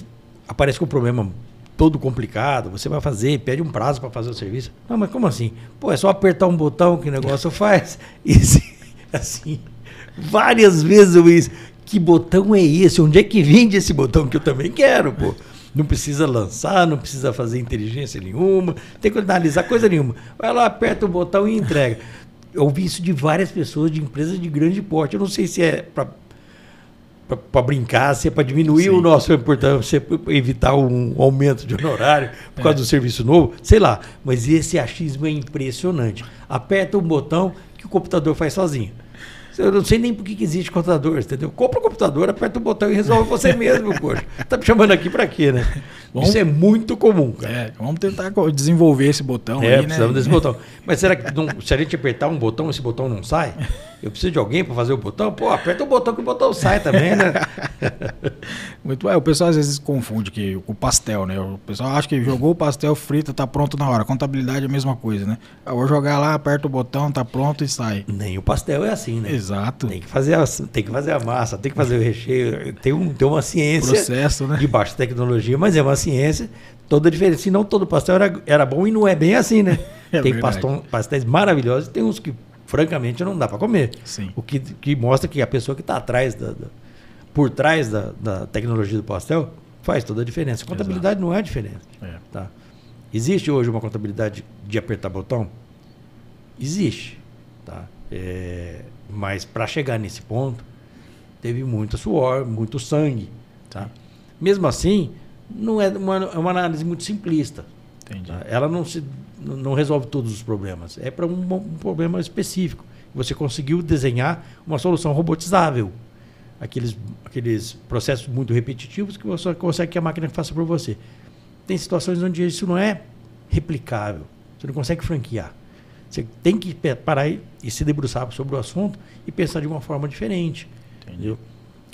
aparece com um problema todo complicado, você vai fazer, pede um prazo para fazer o serviço. Não, mas como assim? Pô, é só apertar um botão que o negócio faz. E assim, várias vezes eu vi isso. Que botão é esse? Onde é que vende esse botão que eu também quero, pô? Não precisa lançar, não precisa fazer inteligência nenhuma, tem que analisar coisa nenhuma. Vai lá, aperta o botão e entrega. Eu ouvi isso de várias pessoas, de empresas de grande porte. Eu não sei se é para brincar, se é para diminuir o nosso importância, se é para evitar um aumento de honorário por causa do serviço novo, sei lá. Mas esse achismo é impressionante. Aperta um botão que o computador faz sozinho. Eu não sei nem por que existe computador, entendeu? Compra o computador, aperta o botão e resolve você mesmo, poxa. Tá me chamando aqui para quê, né? Isso é muito comum, cara. Vamos tentar desenvolver esse botão aí, precisamos né? desse botão. Mas será que se a gente apertar um botão, esse botão não sai? Eu preciso de alguém para fazer o botão? Pô, aperta o botão que o botão sai também, né? Muito bem. O pessoal às vezes confunde com o pastel, né? O pessoal acha que jogou o pastel frito, tá pronto na hora. A contabilidade é a mesma coisa, né? Eu vou jogar lá, aperta o botão, tá pronto e sai. Nem o pastel é assim, né? Exato. Tem que fazer a massa, tem que fazer o recheio. Tem uma ciência. Processo, né? De baixa tecnologia, mas é uma ciência toda diferente. Senão todo pastel era bom e não é bem assim, né? Tem pastéis maravilhosos e tem uns que, francamente, não dá para comer. Sim. O que mostra que a pessoa que está por trás da tecnologia do pastel faz toda a diferença. A contabilidade não é a diferença. Tá? Existe hoje uma contabilidade de apertar botão? Existe. Tá? Mas para chegar nesse ponto, teve muito suor, muito sangue. Tá? Mesmo assim, não é uma análise muito simplista. Entendi. Tá? Ela não resolve todos os problemas. É para um problema específico. Você conseguiu desenhar uma solução robotizável. Aqueles processos muito repetitivos que você consegue que a máquina faça por você. Tem situações onde isso não é replicável. Você não consegue franquear. Você tem que parar e se debruçar sobre o assunto e pensar de uma forma diferente. Entendeu?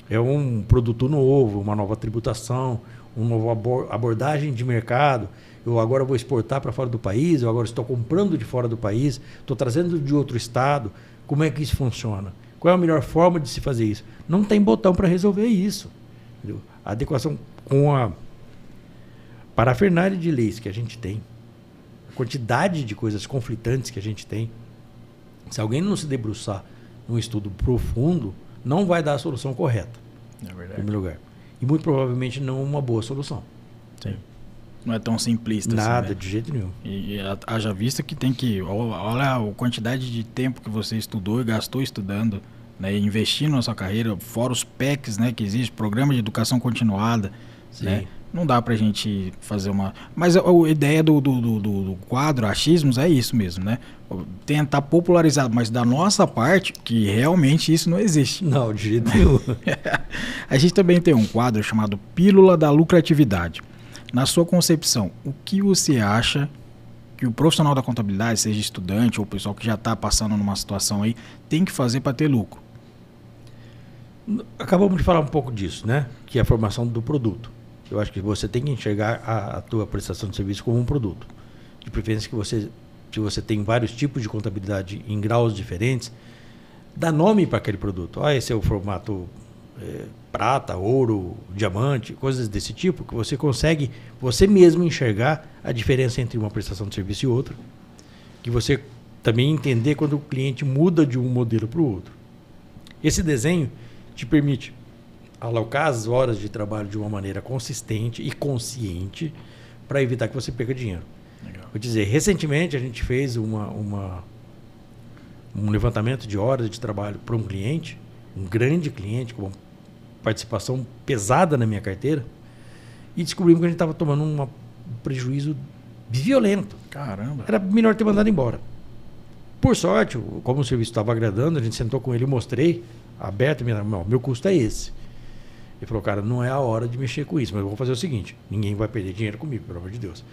É um produto novo, uma nova tributação, uma nova abordagem de mercado. Eu agora vou exportar para fora do país, eu agora estou comprando de fora do país, estou trazendo de outro estado. Como é que isso funciona? Qual é a melhor forma de se fazer isso? Não tem botão para resolver isso. Entendeu? A adequação com a parafernália de leis que a gente tem, a quantidade de coisas conflitantes que a gente tem, se alguém não se debruçar num estudo profundo, não vai dar a solução correta. É verdade. Em primeiro lugar. E muito provavelmente não uma boa solução. Sim. Não é tão simplista Nada, assim, né? de jeito nenhum. E haja vista que tem que... Olha a quantidade de tempo que você estudou e gastou estudando, né, investindo na sua carreira, fora os PECs, né, que existe, Programa de Educação Continuada. Né? Não dá pra gente fazer uma... Mas a ideia do quadro Achismos é isso mesmo, né? Tentar popularizar, mas da nossa parte, que realmente isso não existe. Não, de jeito nenhum. A gente também tem um quadro chamado Pílula da Lucratividade. Na sua concepção, o que você acha que o profissional da contabilidade, seja estudante ou o pessoal que já está passando numa situação aí, tem que fazer para ter lucro? Acabamos de falar um pouco disso, né? Que é a formação do produto. Eu acho que você tem que enxergar a tua prestação de serviço como um produto. De preferência que se você tem vários tipos de contabilidade em graus diferentes, dá nome para aquele produto. Esse é o formato prata, ouro, diamante, coisas desse tipo, que você consegue você mesmo enxergar a diferença entre uma prestação de serviço e outra, que você também entender quando o cliente muda de um modelo para o outro. Esse desenho te permite alocar as horas de trabalho de uma maneira consistente e consciente para evitar que você perca dinheiro. Legal. Vou dizer, recentemente a gente fez um levantamento de horas de trabalho para um cliente, um grande cliente, com uma participação pesada na minha carteira, e descobrimos que a gente estava tomando um prejuízo violento. Caramba. Era melhor ter mandado embora. Por sorte, como o serviço estava agradando, a gente sentou com ele e mostrei, aberto, meu custo é esse. Ele falou, cara, não é a hora de mexer com isso, mas eu vou fazer o seguinte, ninguém vai perder dinheiro comigo, pelo amor de Deus.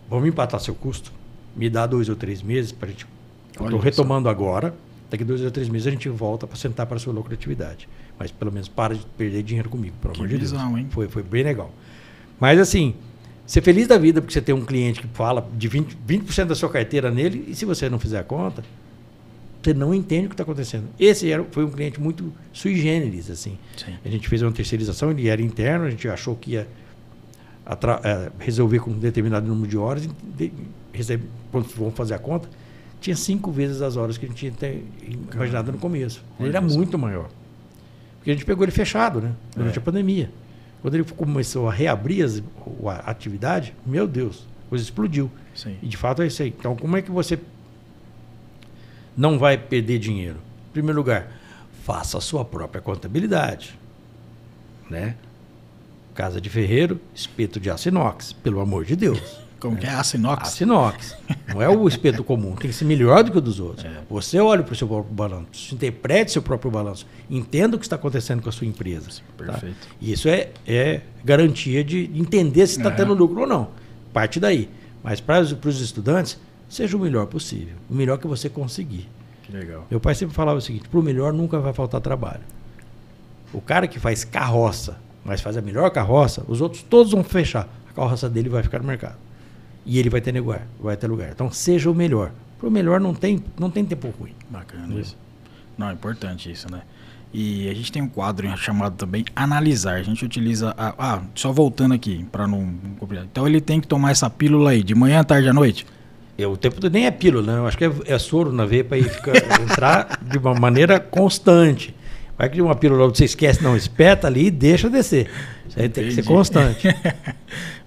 Vamos empatar seu custo, me dá 2 ou 3 meses para a gente... Estou retomando agora, daqui 2 ou 3 meses a gente volta para sentar para a sua lucratividade. Mas pelo menos para de perder dinheiro comigo, pelo amor de Deus. Hein? Foi bem legal. Mas assim, ser feliz da vida porque você tem um cliente que fala de 20% da sua carteira nele, e se você não fizer a conta, você não entende o que está acontecendo. Esse foi um cliente muito sui generis, assim. Sim. A gente fez uma terceirização, ele era interno, a gente achou que ia resolver com um determinado número de horas, quando vamos fazer a conta, tinha 5 vezes as horas que a gente tinha imaginado no começo. Ele era muito maior. Porque a gente pegou ele fechado, né? Durante a pandemia. Quando ele começou a reabrir a atividade, meu Deus, a coisa explodiu. Sim. E de fato é isso aí. Então, como é que você não vai perder dinheiro? Em primeiro lugar, faça a sua própria contabilidade. Né? Casa de ferreiro, espeto de aço inox, pelo amor de Deus. Como que é? Aço inox? Aço inox. Não é o espeto comum. Tem que ser melhor do que o dos outros. Você olha para o seu próprio balanço, interprete seu próprio balanço, entenda o que está acontecendo com a sua empresa. Perfeito. Tá? E isso é garantia de entender se está tendo lucro ou não. Parte daí. Mas para os estudantes, seja o melhor possível. O melhor que você conseguir. Que legal. Meu pai sempre falava o seguinte, para o melhor nunca vai faltar trabalho. O cara que faz carroça, mas faz a melhor carroça, os outros todos vão fechar. A carroça dele vai ficar no mercado. E ele vai ter lugar. Então, seja o melhor. Para o melhor não tem tempo ruim. Bacana isso. Não, é importante isso, né? E a gente tem um quadro chamado também Analisar. A gente utiliza... só voltando aqui, para não complicar. Então, ele tem que tomar essa pílula aí, de manhã, tarde à noite? O tempo todo nem é pílula, né? Eu acho que é soro na veia para entrar de uma maneira constante. Vai que de uma pílula você esquece, não, espeta ali e deixa descer. Isso aí tem que ser constante.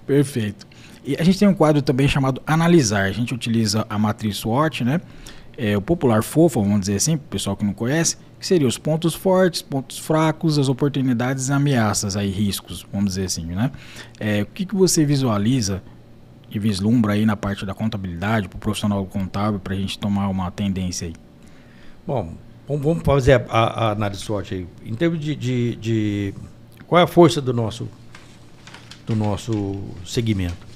Perfeito. E a gente tem um quadro também chamado Analisar. A gente utiliza a matriz SWOT, né? O popular FOFA, vamos dizer assim, para o pessoal que não conhece, que seriam os pontos fortes, pontos fracos, as oportunidades e ameaças, aí, riscos, vamos dizer assim, né? O que você visualiza e vislumbra aí na parte da contabilidade, para o profissional contábil, para a gente tomar uma tendência aí? Bom, vamos fazer a análise SWOT aí. Em termos de qual é a força do nosso segmento?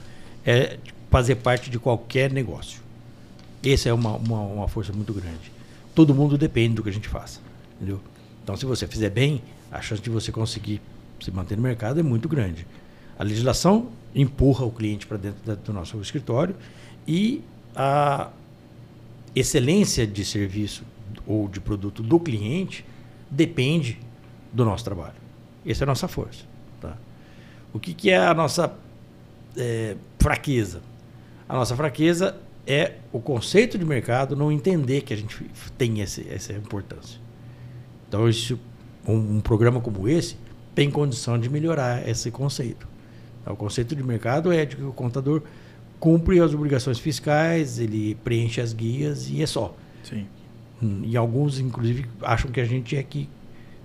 É fazer parte de qualquer negócio. Essa é uma força muito grande. Todo mundo depende do que a gente faça. Entendeu? Então, se você fizer bem, a chance de você conseguir se manter no mercado é muito grande. A legislação empurra o cliente para dentro do nosso escritório e a excelência de serviço ou de produto do cliente depende do nosso trabalho. Essa é a nossa força. Tá? O que é a nossa fraqueza? A nossa fraqueza é o conceito de mercado não entender que a gente tem essa importância. Então, um programa como esse tem condição de melhorar esse conceito. O conceito de mercado é de que o contador cumpre as obrigações fiscais, ele preenche as guias e é só. Sim. E alguns, inclusive, acham que a gente é que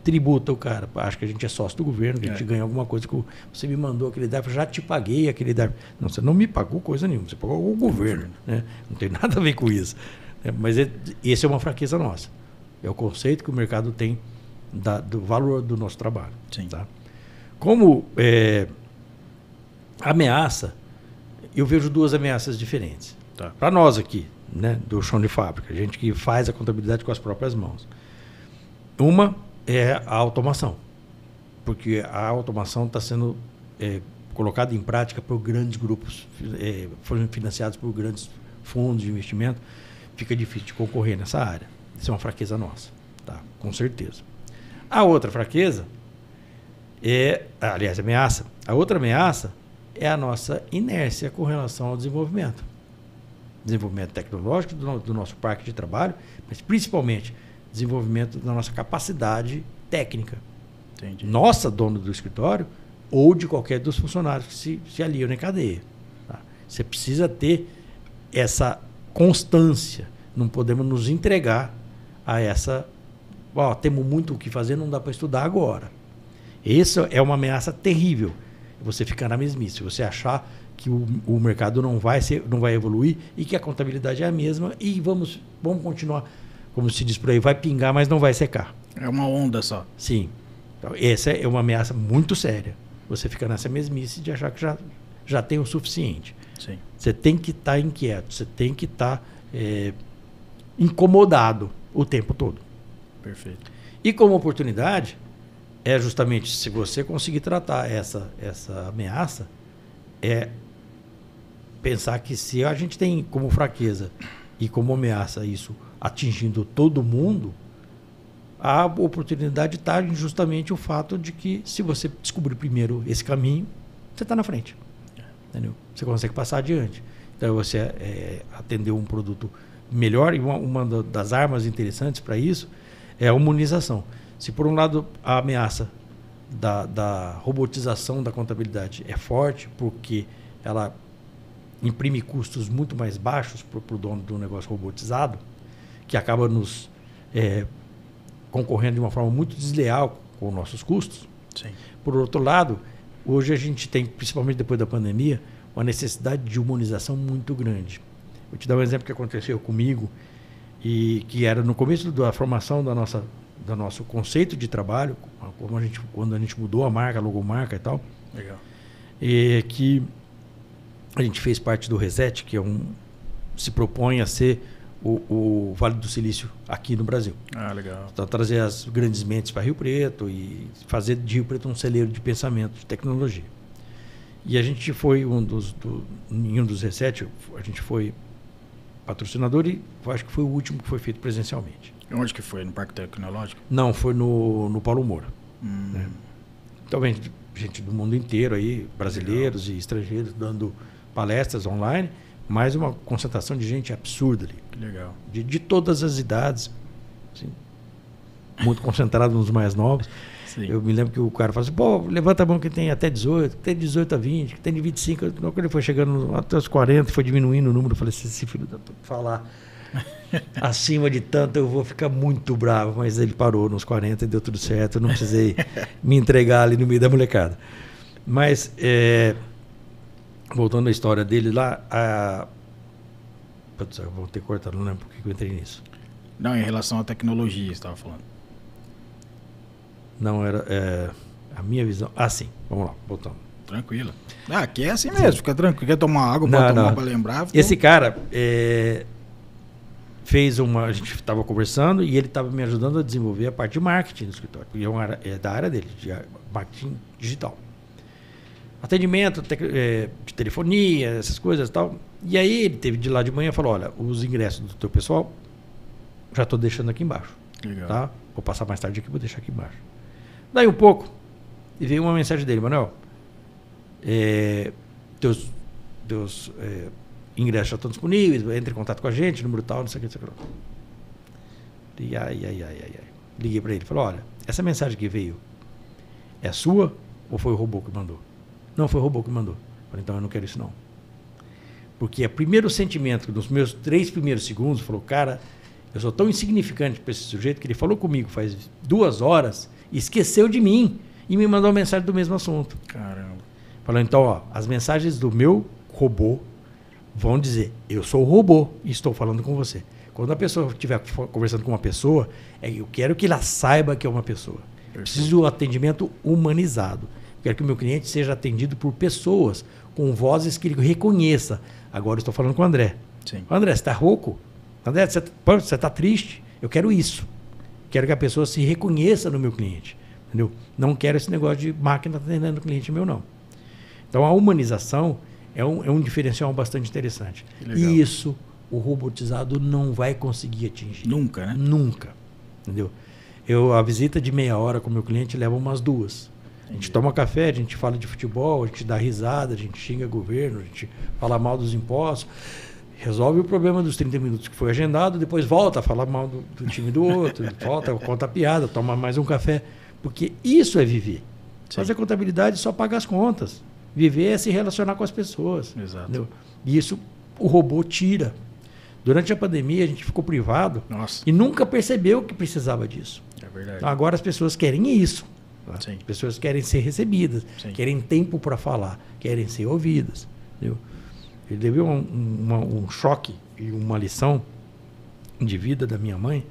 tributa o cara. Acho que a gente é sócio do governo, que a gente ganha alguma coisa que você me mandou aquele DARF, eu já te paguei aquele DARF. Não, você não me pagou coisa nenhuma, você pagou o governo. Né? Não tem nada a ver com isso. Mas essa é uma fraqueza nossa. É o conceito que o mercado tem do valor do nosso trabalho. Sim. Tá? Como ameaça, eu vejo 2 ameaças diferentes. Tá. Para nós aqui, né, do chão de fábrica, a gente que faz a contabilidade com as próprias mãos. Uma é a automação, porque a automação está sendo colocada em prática por grandes grupos, foram financiados por grandes fundos de investimento, fica difícil de concorrer nessa área. Isso é uma fraqueza nossa, tá? Com certeza. A outra fraqueza ameaça. A outra ameaça é a nossa inércia com relação ao desenvolvimento. Desenvolvimento tecnológico do nosso parque de trabalho, mas principalmente desenvolvimento da nossa capacidade técnica. Entendi. Nossa, dono do escritório, ou de qualquer dos funcionários que se aliam na cadeia. Tá? Você precisa ter essa constância. Não podemos nos entregar a essa... temos muito o que fazer, não dá para estudar agora. Essa é uma ameaça terrível. Você ficar na mesmice. Você achar que o mercado não vai evoluir e que a contabilidade é a mesma e vamos continuar, como se diz por aí, vai pingar, mas não vai secar. É uma onda só. Sim. Então, essa é uma ameaça muito séria. Você fica nessa mesmice de achar que já tem o suficiente. Sim. Você tem que estar inquieto, você tem que estar incomodado o tempo todo. Perfeito. E como oportunidade, é justamente se você conseguir tratar essa ameaça, pensar que se a gente tem como fraqueza e como ameaça isso atingindo todo mundo, a oportunidade está justamente o fato de que se você descobrir primeiro esse caminho, você está na frente. Entendeu? Você consegue passar adiante. Então você atender um produto melhor, e uma das armas interessantes para isso é a humanização. Se por um lado a ameaça da robotização da contabilidade é forte, porque ela imprime custos muito mais baixos para o dono do negócio robotizado, que acaba nos concorrendo de uma forma muito desleal com nossos custos. Sim. Por outro lado, hoje a gente tem, principalmente depois da pandemia, uma necessidade de humanização muito grande. Vou te dar um exemplo que aconteceu comigo, e que era no começo da formação do nosso conceito de trabalho, quando a gente mudou a marca, a logomarca e tal. Legal. E que a gente fez parte do Reset, que se propõe a ser o Vale do Silício aqui no Brasil. Ah, legal. Então, trazer as grandes mentes para Rio Preto e fazer de Rio Preto um celeiro de pensamento, de tecnologia. E a gente foi em um dos Reset, a gente foi patrocinador e acho que foi o último que foi feito presencialmente. Onde que foi? No Parque Tecnológico? Não, foi no Paulo Moura. Né? Então vem gente do mundo inteiro aí, brasileiros e estrangeiros, dando palestras online, mais uma concentração de gente absurda ali. Que legal. De todas as idades, assim, muito concentrado nos mais novos. Sim. Eu me lembro que o cara falou assim, levanta a mão que tem até 18, que tem 18 a 20, que tem de 25. Quando ele foi chegando até os 40, foi diminuindo o número, eu falei assim, esse filho da falar acima de tanto eu vou ficar muito bravo, mas ele parou nos 40 e deu tudo certo, eu não precisei me entregar ali no meio da molecada. Mas, voltando à história dele lá, putz, eu vou ter que cortar, não lembro por que eu entrei nisso. Não, em relação à tecnologia, você estava falando. Não, era a minha visão. Sim, vamos lá, voltando. Tranquilo. Aqui é assim mesmo, fica tranquilo. Quer tomar água, pode tomar para lembrar. Esse cara fez a gente estava conversando e ele estava me ajudando a desenvolver a parte de marketing do escritório. E é da área dele, de marketing digital. Atendimento, de telefonia, essas coisas e tal. E aí ele teve de lá de manhã e falou, olha, os ingressos do teu pessoal já estou deixando aqui embaixo. Legal. Tá? Vou passar mais tarde aqui, vou deixar aqui embaixo. Daí um pouco, e veio uma mensagem dele, Manuel, teus ingressos já estão disponíveis, entre em contato com a gente, número tal, não sei o que, não sei o que. E liguei para ele, falei, olha, essa mensagem que veio é sua ou foi o robô que mandou? Não, foi o robô que mandou. Falei, então eu não quero isso não. Porque o primeiro sentimento, nos meus 3 primeiros segundos, falou, cara, eu sou tão insignificante para esse sujeito que ele falou comigo faz 2 horas, esqueceu de mim e me mandou uma mensagem do mesmo assunto. Caramba. Falou, então, as mensagens do meu robô vão dizer, eu sou o robô e estou falando com você. Quando a pessoa estiver conversando com uma pessoa, eu quero que ela saiba que é uma pessoa. Eu preciso de um atendimento humanizado. Eu quero que o meu cliente seja atendido por pessoas com vozes que ele reconheça. Agora eu estou falando com o André. Sim. André, você está rouco? André, você está triste? Eu quero isso. Quero que a pessoa se reconheça no meu cliente. Entendeu? Não quero esse negócio de máquina atendendo o cliente meu, não. Então, a humanização é um diferencial bastante interessante. E isso o robotizado não vai conseguir atingir. Nunca, né? Nunca. Entendeu? A visita de meia hora com o meu cliente leva umas 2. A gente toma café, a gente fala de futebol, a gente dá risada, a gente xinga o governo, a gente fala mal dos impostos, resolve o problema dos 30 minutos que foi agendado, depois volta a falar mal do time do outro, volta, conta a piada, toma mais um café. Porque isso é viver. Sim. Fazer contabilidade só paga as contas. Viver é se relacionar com as pessoas. Exato. Entendeu? E isso o robô tira. Durante a pandemia, a gente ficou privado e nunca percebeu que precisava disso. É verdade. Então, agora as pessoas querem isso. Tá? Sim. As pessoas querem ser recebidas, querem tempo para falar, querem ser ouvidas. Entendeu? Ele teve um choque e uma lição de vida da minha mãe.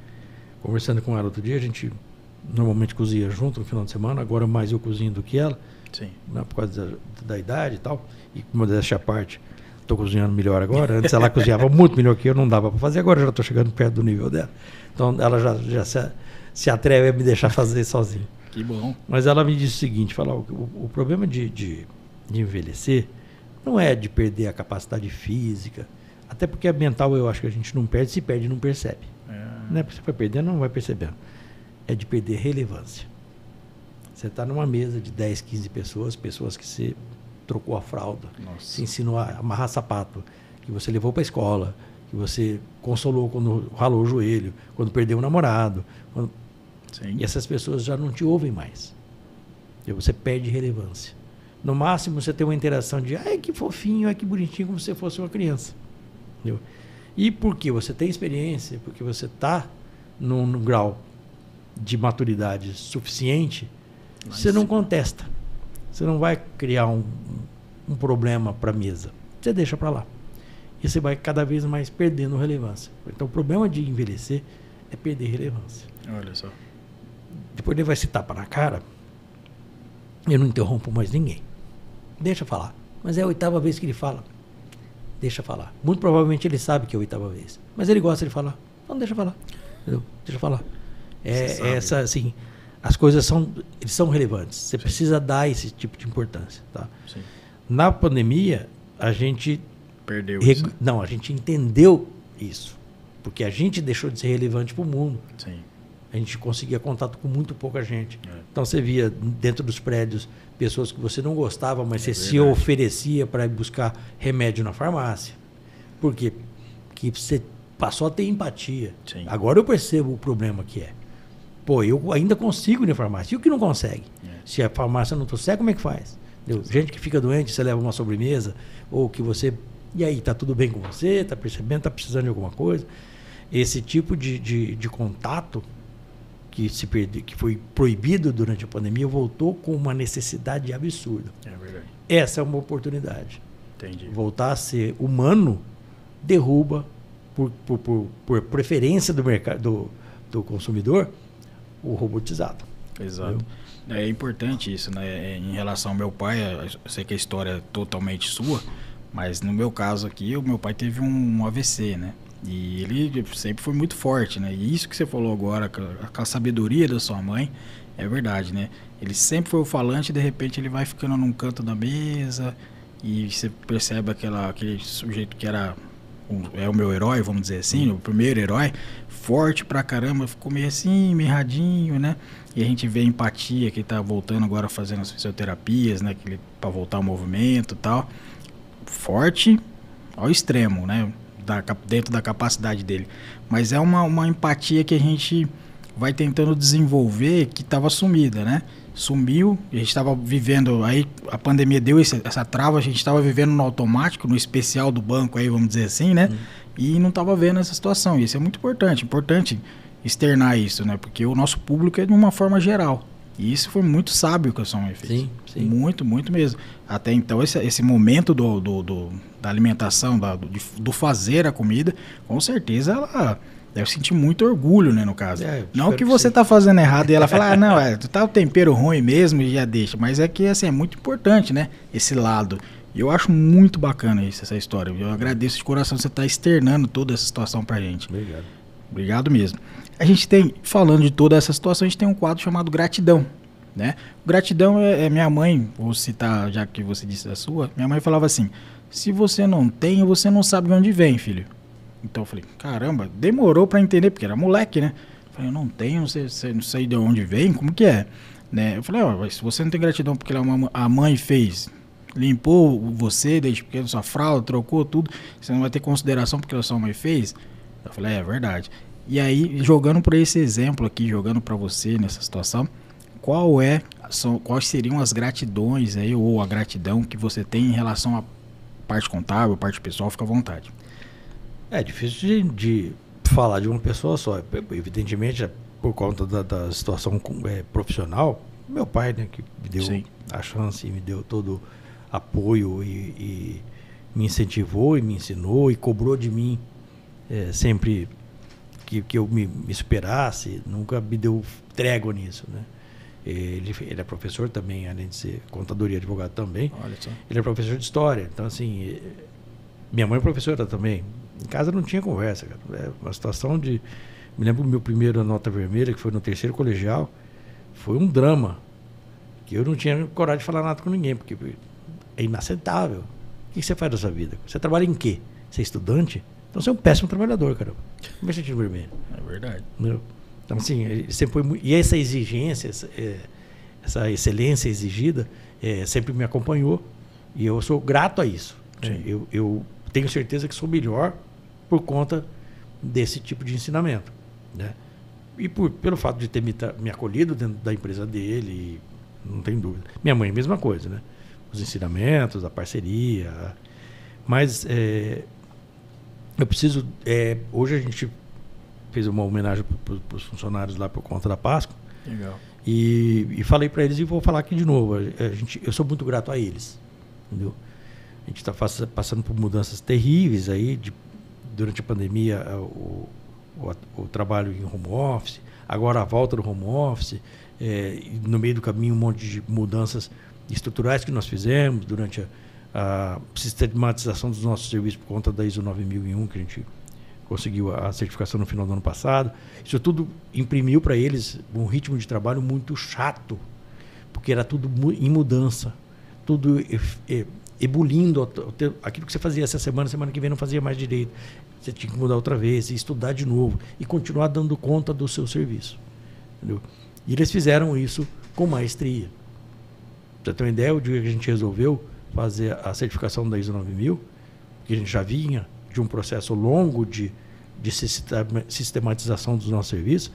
Conversando com ela outro dia, a gente normalmente cozinha junto no final de semana, agora mais eu cozinho do que ela, né, por causa da idade e tal. E modéstia à parte, estou cozinhando melhor agora. Antes ela cozinhava muito melhor que eu, não dava para fazer, agora eu já estou chegando perto do nível dela. Então ela já se atreve a me deixar fazer sozinha. Que bom. Mas ela me disse o seguinte, o problema de envelhecer não é de perder a capacidade física, até porque a mental eu acho que a gente não perde, se perde não percebe. Não é porque você vai perdendo, não vai percebendo. É de perder relevância. Você está numa mesa de 10, 15 pessoas que você trocou a fralda, se ensinou a amarrar sapato, que você levou para a escola, que você consolou quando ralou o joelho, quando perdeu o namorado. E essas pessoas já não te ouvem mais. E você perde relevância. No máximo você tem uma interação de ai que fofinho, ai que bonitinho, como se você fosse uma criança. Entendeu? E porque você tem experiência, porque você está num grau de maturidade suficiente, você não contesta. Você não vai criar um problema para a mesa. Você deixa para lá. E você vai cada vez mais perdendo relevância. Então o problema de envelhecer é perder relevância. Olha só. Depois ele vai se tapar na cara. Eu não interrompo mais ninguém. Deixa falar. Mas é a 8ª vez que ele fala. Deixa falar. Muito provavelmente ele sabe que é a 8ª vez. Mas ele gosta de falar. Então deixa falar. Entendeu? Deixa falar. Essa, assim, as coisas são relevantes. Você precisa dar esse tipo de importância. Tá? Na pandemia, a gente... Perdeu isso. Não, a gente entendeu isso. Porque a gente deixou de ser relevante para o mundo. A gente conseguia contato com muito pouca gente. Então você via dentro dos prédios pessoas que você não gostava, mas você se oferecia para ir buscar remédio na farmácia. Por quê? Porque você passou a ter empatia. Agora eu percebo o problema que é. Pô, eu ainda consigo ir na farmácia. E o que não consegue? Se a farmácia não trouxer, como é que faz? Gente que fica doente, você leva uma sobremesa, ou que você... E aí, tá tudo bem com você? Tá percebendo? Tá precisando de alguma coisa? Esse tipo de contato que foi proibido durante a pandemia voltou com uma necessidade absurda. É verdade. Essa é uma oportunidade. Entendi. Voltar a ser humano derruba, por preferência do mercado do consumidor, o robotizado. Exato. Entendeu? É importante isso, né? Em relação ao meu pai, eu sei que a história é totalmente sua, mas no meu caso aqui, o meu pai teve um AVC, né? E ele sempre foi muito forte, né? E isso que você falou agora, com a sabedoria da sua mãe, é verdade, né? Ele sempre foi o falante e de repente ele vai ficando num canto da mesa e você percebe aquele sujeito que é o meu herói, vamos dizer assim, o primeiro herói, forte pra caramba, ficou meio assim, meio erradinho, né? E a gente vê a empatia que ele tá voltando agora fazendo as fisioterapias, né? Pra voltar ao movimento e tal. Forte ao extremo, né? Dentro da capacidade dele. Mas é uma empatia que a gente vai tentando desenvolver que estava sumida, né? Sumiu, a gente estava vivendo, aí a pandemia deu essa trava, a gente estava vivendo no automático, no especial do banco, aí vamos dizer assim, né? E não estava vendo essa situação. E isso é muito importante externar isso, né? Porque o nosso público é de uma forma geral. E isso foi muito sábio que a sua mãe fez. Sim. Muito, muito mesmo. Até então, esse momento da alimentação, do fazer a comida, com certeza ela deve sentir muito orgulho, né, no caso. Não que você tá fazendo errado e ela fala, não, tá o tempero ruim mesmo e já deixa. Mas é que, assim, é muito importante, né, esse lado. E eu acho muito bacana essa história. Eu agradeço de coração você estar externando toda essa situação pra gente. Obrigado. Obrigado mesmo. A gente tem, falando de toda essa situação, a gente tem um quadro chamado Gratidão, né? Gratidão é minha mãe, vou citar, já que você disse a sua, minha mãe falava assim, se você não tem, você não sabe de onde vem, filho. Então eu falei, caramba, demorou pra entender, porque era moleque, né? Eu falei, eu não tenho, não sei de onde vem, como que é? Né? Eu falei, se você não tem gratidão porque a mãe fez, limpou você desde pequeno, sua fralda, trocou tudo, você não vai ter consideração porque a sua mãe fez? Eu falei, é verdade. E aí, jogando por esse exemplo aqui, jogando para você nessa situação, quais seriam as gratidões aí, ou a gratidão que você tem em relação a parte contábil, parte pessoal, fica à vontade. É difícil de falar de uma pessoa só. Evidentemente, por conta da situação profissional, meu pai, né, que me deu a chance, me deu todo apoio e me incentivou e me ensinou e cobrou de mim sempre que eu me superasse, nunca me deu trégua nisso, né? Ele é professor também, além de ser contador e advogado também. Olha só. Ele é professor de história, então assim, minha mãe é professora também. Em casa não tinha conversa, cara. É uma situação de... Me lembro do meu primeiro nota vermelha, que foi no terceiro colegial, foi um drama, que eu não tinha coragem de falar nada com ninguém, porque é inaceitável. O que você faz da sua vida? Você trabalha em quê? Você é estudante? Então você é um péssimo trabalhador, cara. Não vai sentir vermelho. É verdade. Entendeu? Então, assim, ele sempre foi muito... E essa exigência, essa excelência exigida, sempre me acompanhou. E eu sou grato a isso. Né? Eu tenho certeza que sou melhor por conta desse tipo de ensinamento. Né? E pelo fato de ter me acolhido dentro da empresa dele, não tem dúvida. Minha mãe, mesma coisa, né? Os ensinamentos, a parceria. Mas eu preciso... hoje a gente fez uma homenagem para os funcionários lá por conta da Páscoa. Legal. E falei para eles, e vou falar aqui de novo, eu sou muito grato a eles. Entendeu? A gente está passando por mudanças terríveis aí, durante a pandemia, o trabalho em home office, agora a volta do home office, no meio do caminho um monte de mudanças estruturais que nós fizemos durante a sistematização dos nossos serviços por conta da ISO 9001, que a gente conseguiu a certificação no final do ano passado. Isso tudo imprimiu para eles um ritmo de trabalho muito chato, porque era tudo em mudança, tudo ebulindo. Aquilo que você fazia essa semana que vem não fazia mais direito. Você tinha que mudar outra vez, estudar de novo e continuar dando conta do seu serviço. Entendeu? E eles fizeram isso com maestria. Pra você ter uma ideia, o dia que a gente resolveu fazer a certificação da ISO 9000, que a gente já vinha de um processo longo de sistematização dos nossos serviços,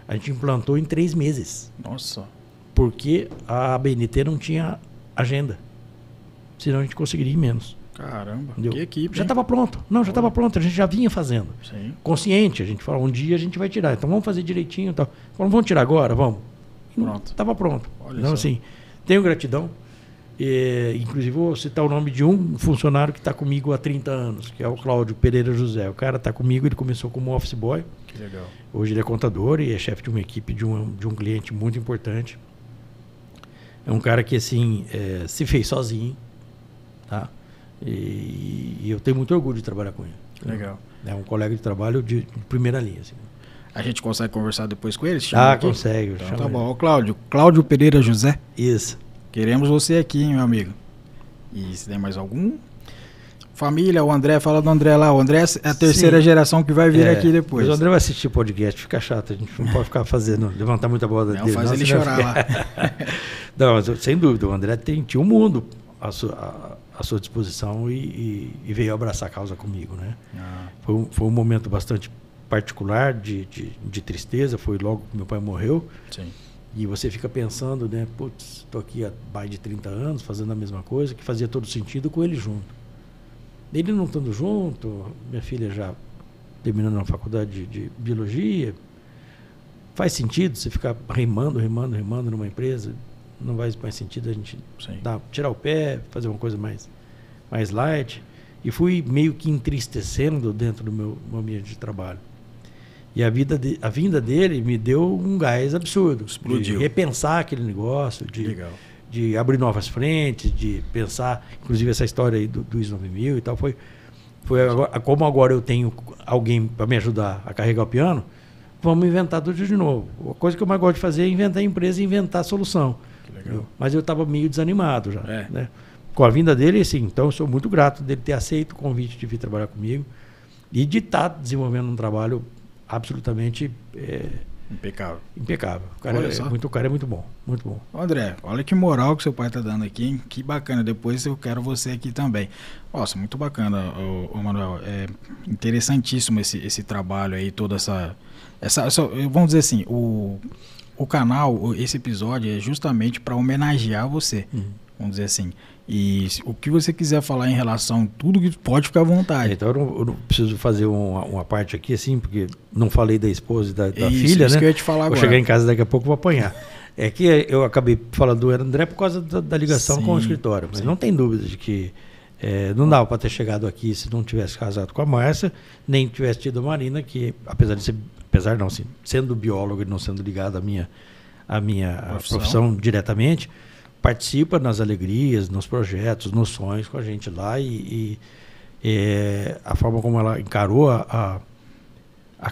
a gente implantou em 3 meses. Nossa. Porque a ABNT não tinha agenda. Senão a gente conseguiria em menos. Caramba, entendeu? Que equipe. Já estava pronto. Não, já estava pronto. A gente já vinha fazendo. Sim. Consciente. A gente falou, um dia a gente vai tirar. Então vamos fazer direitinho. Tal. Falamos, vamos tirar agora? Vamos. Pronto. Estava pronto. Olha então, só. assim, tenho gratidão. Inclusive, vou citar o nome de um funcionário que está comigo há 30 anos, que é o Cláudio Pereira José. O cara está comigo, ele começou como office boy. Que legal. Hoje ele é contador e é chefe de uma equipe de um cliente muito importante. É um cara que, assim, se fez sozinho, tá? E eu tenho muito orgulho de trabalhar com ele. Legal. É um colega de trabalho de primeira linha, assim. A gente consegue conversar depois com ele? Consegue. Então, tá bom. Ô, Cláudio Pereira José. Isso. Queremos você aqui, hein, meu amigo. E se tem mais algum? Família, o André, fala do André lá. O André é a terceira geração que vai vir aqui depois. Mas o André vai assistir o podcast, fica chato. A gente não pode ficar levantar muita bola dele. Não, faz ele chorar lá. Não, mas, sem dúvida, o André tinha um mundo à sua disposição e veio abraçar a causa comigo, né? Foi um momento bastante particular de tristeza, foi logo que meu pai morreu. Sim. E você fica pensando, né? Putz, estou aqui há mais de 30 anos fazendo a mesma coisa, que fazia todo sentido com ele junto. Ele não estando junto, minha filha já terminando a faculdade de biologia, faz sentido você ficar remando numa empresa? Não faz mais sentido a gente tirar o pé, fazer uma coisa mais light. E fui meio que entristecendo dentro do meu ambiente de trabalho. E a vinda dele me deu um gás absurdo. Explodiu. De repensar aquele negócio, de abrir novas frentes, de pensar, inclusive essa história aí do ISO 9000 e tal. Foi como agora eu tenho alguém para me ajudar a carregar o piano, vamos inventar tudo de novo. A coisa que eu mais gosto de fazer é inventar a empresa e inventar a solução. Que legal. Mas eu estava meio desanimado já. Né? Com a vinda dele, sim. Então eu sou muito grato dele ter aceito o convite de vir trabalhar comigo e de estar desenvolvendo um trabalho absolutamente impecável. O cara é muito bom, muito bom. André, olha que moral que seu pai está dando aqui, hein? Que bacana. Depois eu quero você aqui também. Nossa, muito bacana, Manuel. É interessantíssimo esse trabalho aí, toda essa vamos dizer assim, o canal, esse episódio é justamente para homenagear você. vamos dizer assim. E o que você quiser falar em relação a tudo, que pode ficar à vontade. Então eu não preciso fazer uma parte aqui assim, porque não falei da esposa e da filha, isso né? Que eu ia te falar agora. Vou chegar em casa daqui a pouco e vou apanhar. É que eu acabei falando do André por causa da ligação com o escritório, mas não tem dúvida de que não dava para ter chegado aqui se não tivesse casado com a Márcia, nem tivesse tido a Marina, que apesar não, assim, sendo biólogo e não sendo ligado à minha profissão diretamente, participa nas alegrias, nos projetos, nos sonhos com a gente lá e a forma como ela encarou a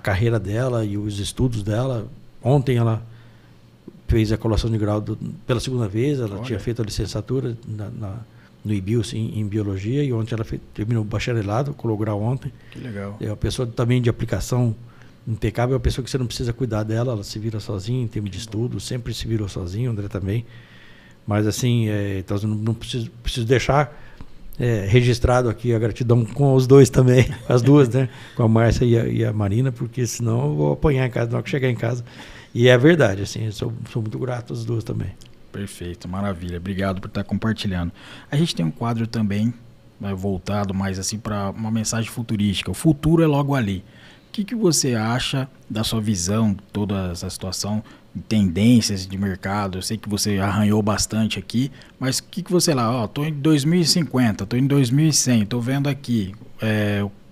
carreira dela e os estudos dela. Ontem ela fez a colação de grau pela segunda vez, ela tinha feito a licenciatura no IBIUS em biologia e ontem ela terminou o bacharelado, colou o grau ontem. Que legal. É uma pessoa também de aplicação impecável, é uma pessoa que você não precisa cuidar dela, ela se vira sozinha em termos de estudo, sempre se virou sozinha, o André também. Mas assim, então não preciso deixar registrado aqui a gratidão com os dois também, as duas, né? Com a Márcia e a Marina, porque senão eu vou apanhar em casa, não que chegar em casa. E é verdade, assim, eu sou muito grato às duas também. Perfeito, maravilha. Obrigado por estar compartilhando. A gente tem um quadro também voltado mais assim para uma mensagem futurística. O futuro é logo ali. O que você acha da sua visão, toda essa situação, tendências de mercado? Eu sei que você arranhou bastante aqui, mas o que você lá? Estou em 2050, estou em 2100, estou vendo aqui.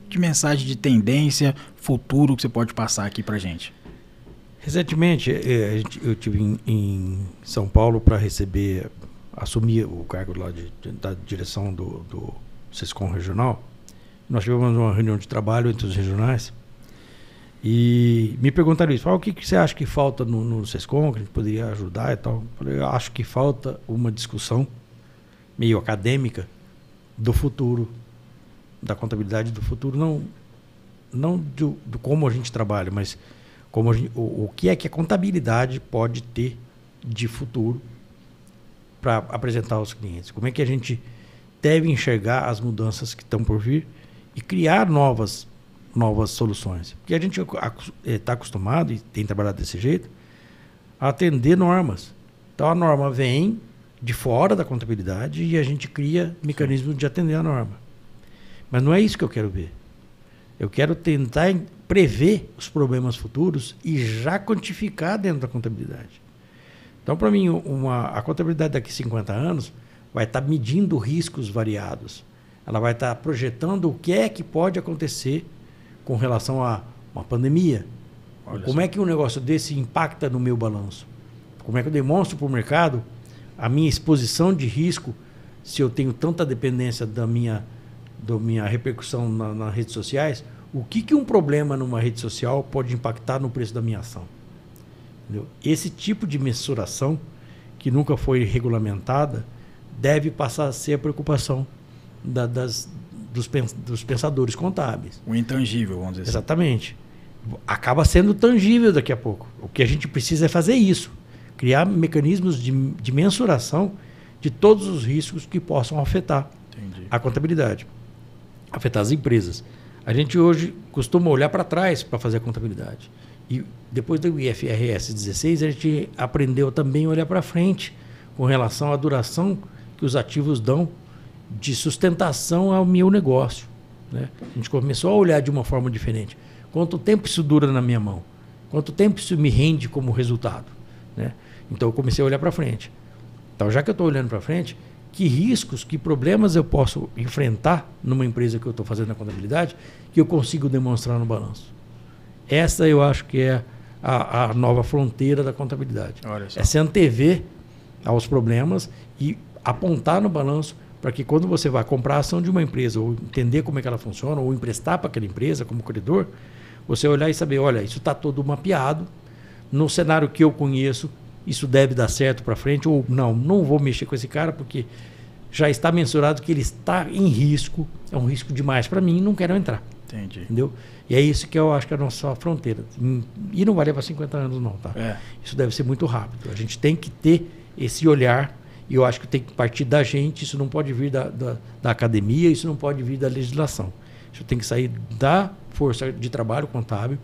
Que mensagem de tendência, futuro que você pode passar aqui para gente? Recentemente, eu estive em São Paulo para assumir o cargo lá da direção do SESCOM regional. Nós tivemos uma reunião de trabalho entre os regionais e me perguntaram isso. O que você acha que falta no SESCOM, que a gente poderia ajudar e tal? Eu falei, eu acho que falta uma discussão meio acadêmica do futuro, da contabilidade do futuro, não do como a gente trabalha, mas o que é que a contabilidade pode ter de futuro para apresentar aos clientes. Como é que a gente deve enxergar as mudanças que estão por vir e criar novas soluções. Porque a gente está acostumado, e tem trabalhado desse jeito, a atender normas. Então a norma vem de fora da contabilidade e a gente cria mecanismos de atender a norma. Mas não é isso que eu quero ver. Eu quero tentar prever os problemas futuros e já quantificar dentro da contabilidade. Então, para mim, a contabilidade daqui a 50 anos vai estar medindo riscos variados. Ela vai estar projetando o que é que pode acontecer com relação a uma pandemia. Como é que um negócio desse impacta no meu balanço? Como é que eu demonstro para o mercado a minha exposição de risco se eu tenho tanta dependência da minha repercussão nas redes sociais? O que um problema numa rede social pode impactar no preço da minha ação? Entendeu? Esse tipo de mensuração, que nunca foi regulamentada, deve passar a ser a preocupação dos pensadores contábeis. O intangível, vamos dizer assim. Exatamente. Acaba sendo tangível daqui a pouco. O que a gente precisa é fazer isso. Criar mecanismos de mensuração de todos os riscos que possam afetar a contabilidade, afetar as empresas. A gente hoje costuma olhar para trás para fazer a contabilidade. E depois do IFRS 16, a gente aprendeu também a olhar para frente com relação à duração que os ativos dão de sustentação ao meu negócio. Né? A gente começou a olhar de uma forma diferente. Quanto tempo isso dura na minha mão? Quanto tempo isso me rende como resultado? Né? Então eu comecei a olhar para frente. Então, já que eu estou olhando para frente, que riscos, que problemas eu posso enfrentar numa empresa que eu estou fazendo na contabilidade que eu consigo demonstrar no balanço? Essa eu acho que é a nova fronteira da contabilidade. É se antever aos problemas e apontar no balanço para que quando você vai comprar a ação de uma empresa ou entender como é que ela funciona ou emprestar para aquela empresa como credor, você olhar e saber, olha, isso está todo mapeado, no cenário que eu conheço, isso deve dar certo para frente, ou não vou mexer com esse cara porque já está mensurado que ele está em risco, é um risco demais para mim e não quero entrar. Entendi. Entendeu? E é isso que eu acho que é a nossa fronteira. E não vai levar 50 anos não, tá? Isso deve ser muito rápido. A gente tem que ter esse olhar e eu acho que tem que partir da gente, isso não pode vir da academia, isso não pode vir da legislação. Isso tem que sair da força de trabalho contábil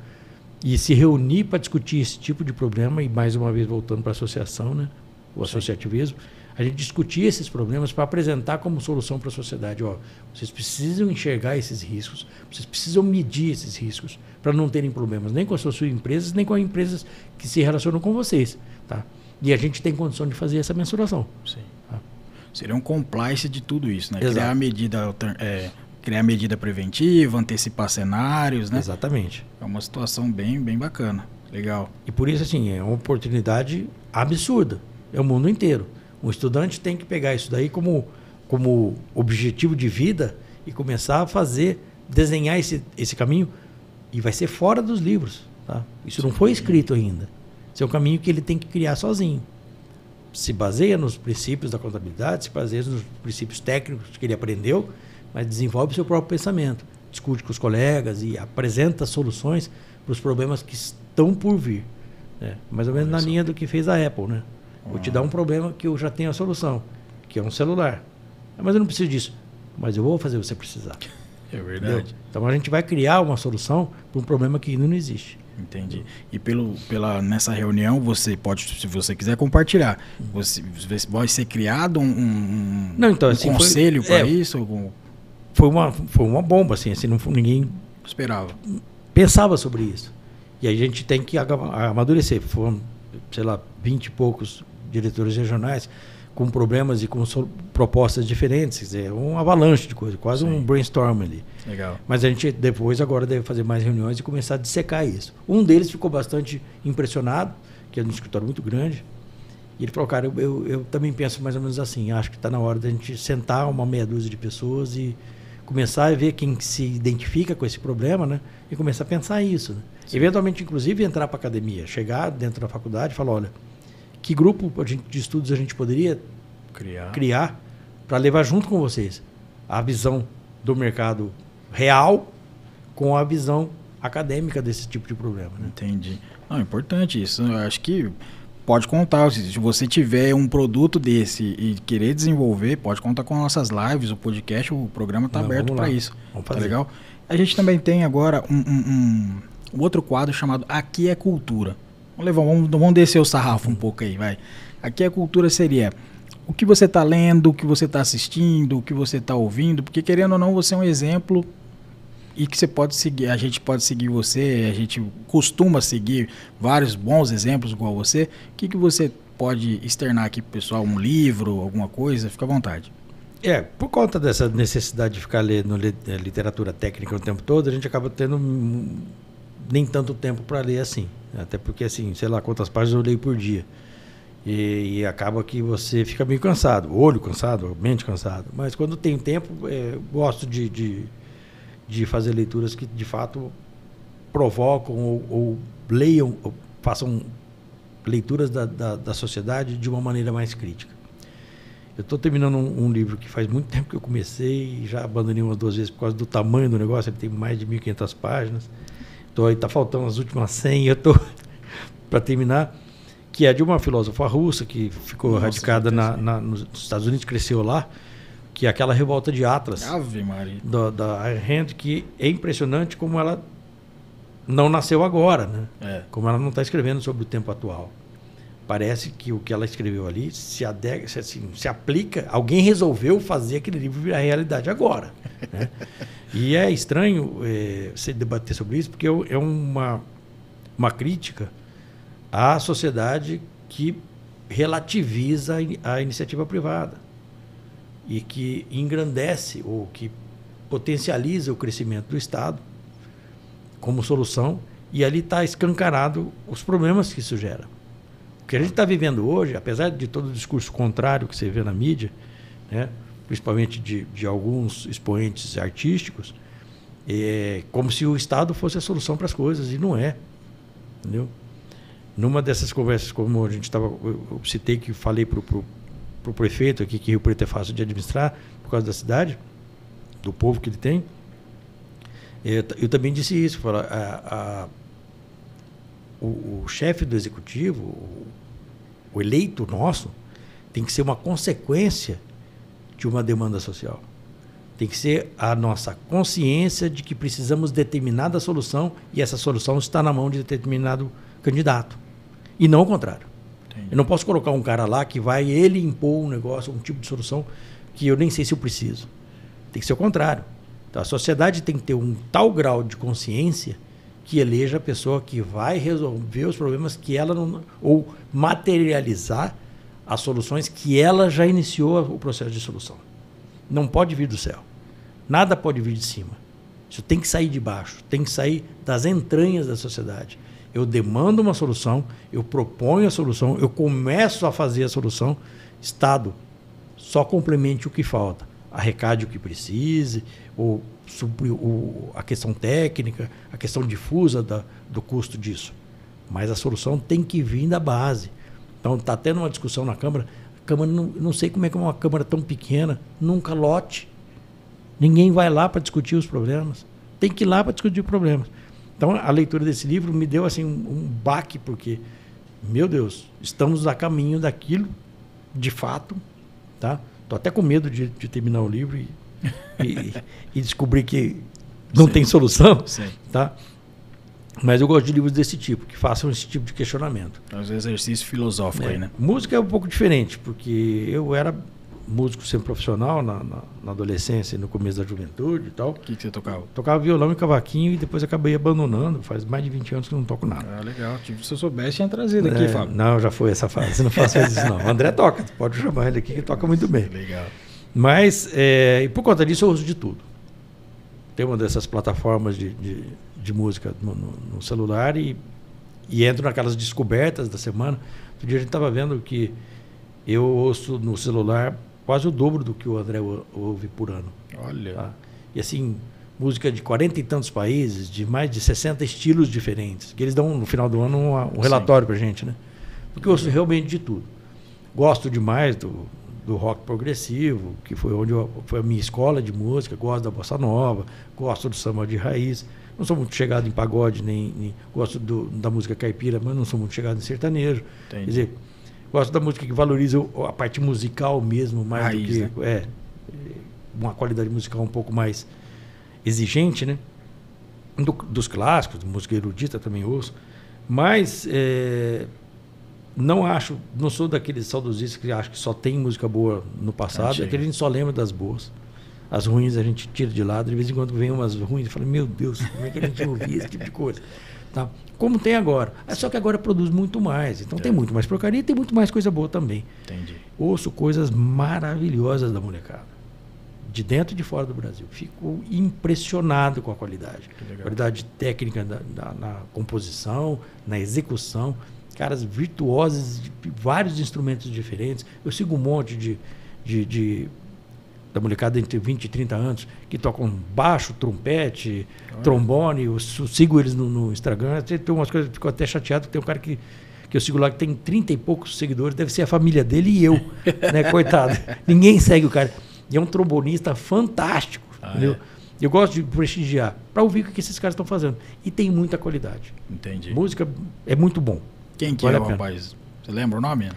e se reunir para discutir esse tipo de problema e, mais uma vez, voltando para a associação, né? O associativismo, a gente discutia esses problemas para apresentar como solução para a sociedade. Ó, vocês precisam enxergar esses riscos, vocês precisam medir esses riscos para não terem problemas nem com as suas empresas, nem com as empresas que se relacionam com vocês. Tá? E a gente tem condição de fazer essa mensuração. Sim. Tá? Seria um compliance de tudo isso, né? Exato. Criar a medida preventiva, antecipar cenários, né? Exatamente. É uma situação bem bacana. Legal. E por isso, assim, é uma oportunidade absurda. É o mundo inteiro. O estudante tem que pegar isso daí como objetivo de vida e começar a desenhar esse caminho, e vai ser fora dos livros. Tá? Isso não foi escrito ainda. Esse é um caminho que ele tem que criar sozinho. Se baseia nos princípios da contabilidade, se baseia nos princípios técnicos que ele aprendeu, mas desenvolve o seu próprio pensamento. Discute com os colegas e apresenta soluções para os problemas que estão por vir. Né? Mais ou menos na linha do que fez a Apple, né? Vou te dar um problema que eu já tenho a solução, que é um celular. Mas eu não preciso disso. Mas eu vou fazer você precisar. É verdade. Entendeu? Então a gente vai criar uma solução para um problema que ainda não existe. Entendi. E nessa reunião, você pode, se você quiser compartilhar, vai ser criado um conselho para isso? Foi uma bomba, assim ninguém esperava. Pensava sobre isso. E a gente tem que amadurecer. Foram, sei lá, 20 e poucos diretores regionais com problemas e com propostas diferentes. Quer dizer, um avalanche de coisas, quase um brainstorm ali. Legal. Mas a gente depois agora deve fazer mais reuniões e começar a dissecar isso. Um deles ficou bastante impressionado, que é um escritório muito grande. E ele falou, cara, eu também penso mais ou menos assim. Acho que está na hora da gente sentar uma meia dúzia de pessoas e começar a ver quem se identifica com esse problema, né? E começar a pensar isso. Né? Eventualmente, inclusive, entrar para a academia, chegar dentro da faculdade e falar, olha, que grupo de estudos a gente poderia criar para levar junto com vocês a visão do mercado real com a visão acadêmica desse tipo de problema. Né? Entendi. É importante isso. Eu acho que pode contar. Se você tiver um produto desse e querer desenvolver, pode contar com nossas lives, o podcast, o programa está aberto para isso. Vamos fazer. Tá legal? A gente também tem agora um outro quadro chamado Aqui é Cultura. Vamos descer o sarrafo um pouco aí, vai. Aqui a cultura seria o que você está lendo, o que você está assistindo, o que você está ouvindo, porque querendo ou não, você é um exemplo e que você pode seguir, a gente pode seguir você, a gente costuma seguir vários bons exemplos igual você. O que você pode externar aqui pro pessoal? Um livro, alguma coisa? Fica à vontade. Por conta dessa necessidade de ficar lendo literatura técnica o tempo todo, a gente acaba tendo nem tanto tempo para ler assim. Até porque, assim, sei lá quantas páginas eu leio por dia. E acaba que você fica meio cansado. Olho cansado, mente cansado. Mas quando tem tempo, gosto de fazer leituras que, de fato, provocam ou leiam, ou façam leituras da sociedade de uma maneira mais crítica. Eu estou terminando um livro que faz muito tempo que eu comecei e já abandonei umas 2 vezes por causa do tamanho do negócio. Ele tem mais de 1.500 páginas. Está faltando as últimas 100 e eu estou para terminar, que é de uma filósofa russa que ficou radicada nos Estados Unidos, cresceu lá, que é aquela Revolta de Atlas. Ave Maria. Da Ayn Rand, que é impressionante como ela não nasceu agora, né? Como ela não está escrevendo sobre o tempo atual. Parece que o que ela escreveu ali se aplica, alguém resolveu fazer aquele livro virar realidade agora. Né? E é estranho você debater sobre isso, porque é uma crítica à sociedade que relativiza a iniciativa privada e que engrandece ou que potencializa o crescimento do Estado como solução, e ali está escancarado os problemas que isso gera. O que a gente está vivendo hoje, apesar de todo o discurso contrário que você vê na mídia, né, principalmente de alguns expoentes artísticos, é como se o Estado fosse a solução para as coisas, e não é. Entendeu? Numa dessas conversas, como a gente estava, eu citei que falei para o prefeito aqui que Rio Preto é fácil de administrar por causa da cidade, do povo que ele tem, eu também disse isso. O chefe do executivo, o eleito nosso, tem que ser uma consequência de uma demanda social. Tem que ser a nossa consciência de que precisamos de determinada solução e essa solução está na mão de determinado candidato. E não o contrário. Entendi. Eu não posso colocar um cara lá que vai ele impor um negócio, um tipo de solução que eu nem sei se eu preciso. Tem que ser o contrário. Então, a sociedade tem que ter um tal grau de consciência que eleja a pessoa que vai resolver os problemas que ela não... ou materializar as soluções que ela já iniciou o processo de solução. Não pode vir do céu. Nada pode vir de cima. Isso tem que sair de baixo, tem que sair das entranhas da sociedade. Eu demando uma solução, eu proponho a solução, eu começo a fazer a solução. Estado, só complemente o que falta. Arrecade o que precise, ou a questão técnica, a questão difusa do custo disso. Mas a solução tem que vir da base. Então, está tendo uma discussão na Câmara. A Câmara, não sei como é que uma Câmara tão pequena nunca lote. Ninguém vai lá para discutir os problemas. Tem que ir lá para discutir os problemas. Então, a leitura desse livro me deu assim, um baque, porque, meu Deus, estamos a caminho daquilo, de fato. Tá? Estou até com medo de terminar o livro e descobrir que não tem solução. Sim. Tá? Mas eu gosto de livros desse tipo, que façam esse tipo de questionamento. É um exercício filosófico aí, né? Música é um pouco diferente, porque eu era músico sempre profissional na adolescência e no começo da juventude e tal. O que você tocava? Tocava violão e cavaquinho e depois acabei abandonando. Faz mais de 20 anos que eu não toco nada. Ah, legal. Tipo, se eu soubesse, tinha trazido aqui, Fábio. Não, já foi essa fase. Não faço mais isso, não. O André toca, pode chamar ele aqui que toca muito bem. Legal. Mas, e por conta disso, eu uso de tudo. Tem uma dessas plataformas de música no celular e entro naquelas descobertas da semana. Outro dia a gente estava vendo que eu ouço no celular quase o dobro do que o André ouve por ano. Olha. Tá? E assim, música de 40 e tantos países, de mais de 60 estilos diferentes, que eles dão no final do ano um relatório pra gente, né? Porque eu ouço realmente de tudo. Gosto demais do rock progressivo, que foi foi a minha escola de música, gosto da bossa nova, gosto do samba de raiz. Não sou muito chegado em pagode, nem gosto da música caipira, mas não sou muito chegado em sertanejo. Entendi. Quer dizer, gosto da música que valoriza a parte musical mesmo, mais raiz, do que... né? Uma qualidade musical um pouco mais exigente, né? Dos clássicos, música erudita também ouço. Mas não sou daqueles saudosistas que acham que só tem música boa no passado, é que a gente só lembra das boas. As ruins a gente tira de lado, de vez em quando vem umas ruins e fala, meu Deus, como é que a gente ouvia esse tipo de coisa? Tá? Como tem agora. Só que agora produz muito mais. Então tem muito mais porcaria e tem muito mais coisa boa também. Entendi. Ouço coisas maravilhosas da molecada. De dentro e de fora do Brasil. Fico impressionado com a qualidade. Qualidade técnica na composição, na execução. Caras virtuosos de vários instrumentos diferentes. Eu sigo um monte da molecada entre 20 e 30 anos que tocam baixo, trompete, trombone. Eu sigo eles no Instagram. Tem umas coisas que fico até chateado. Tem um cara que eu sigo lá que tem 30 e poucos seguidores. Deve ser a família dele e eu. Né? Coitado. Ninguém segue o cara. E é um trombonista fantástico. Entendeu? Eu gosto de prestigiar para ouvir o que esses caras estão fazendo. E tem muita qualidade. Entendi. Música é muito bom. Quem que é o rapaz? Você lembra o nome?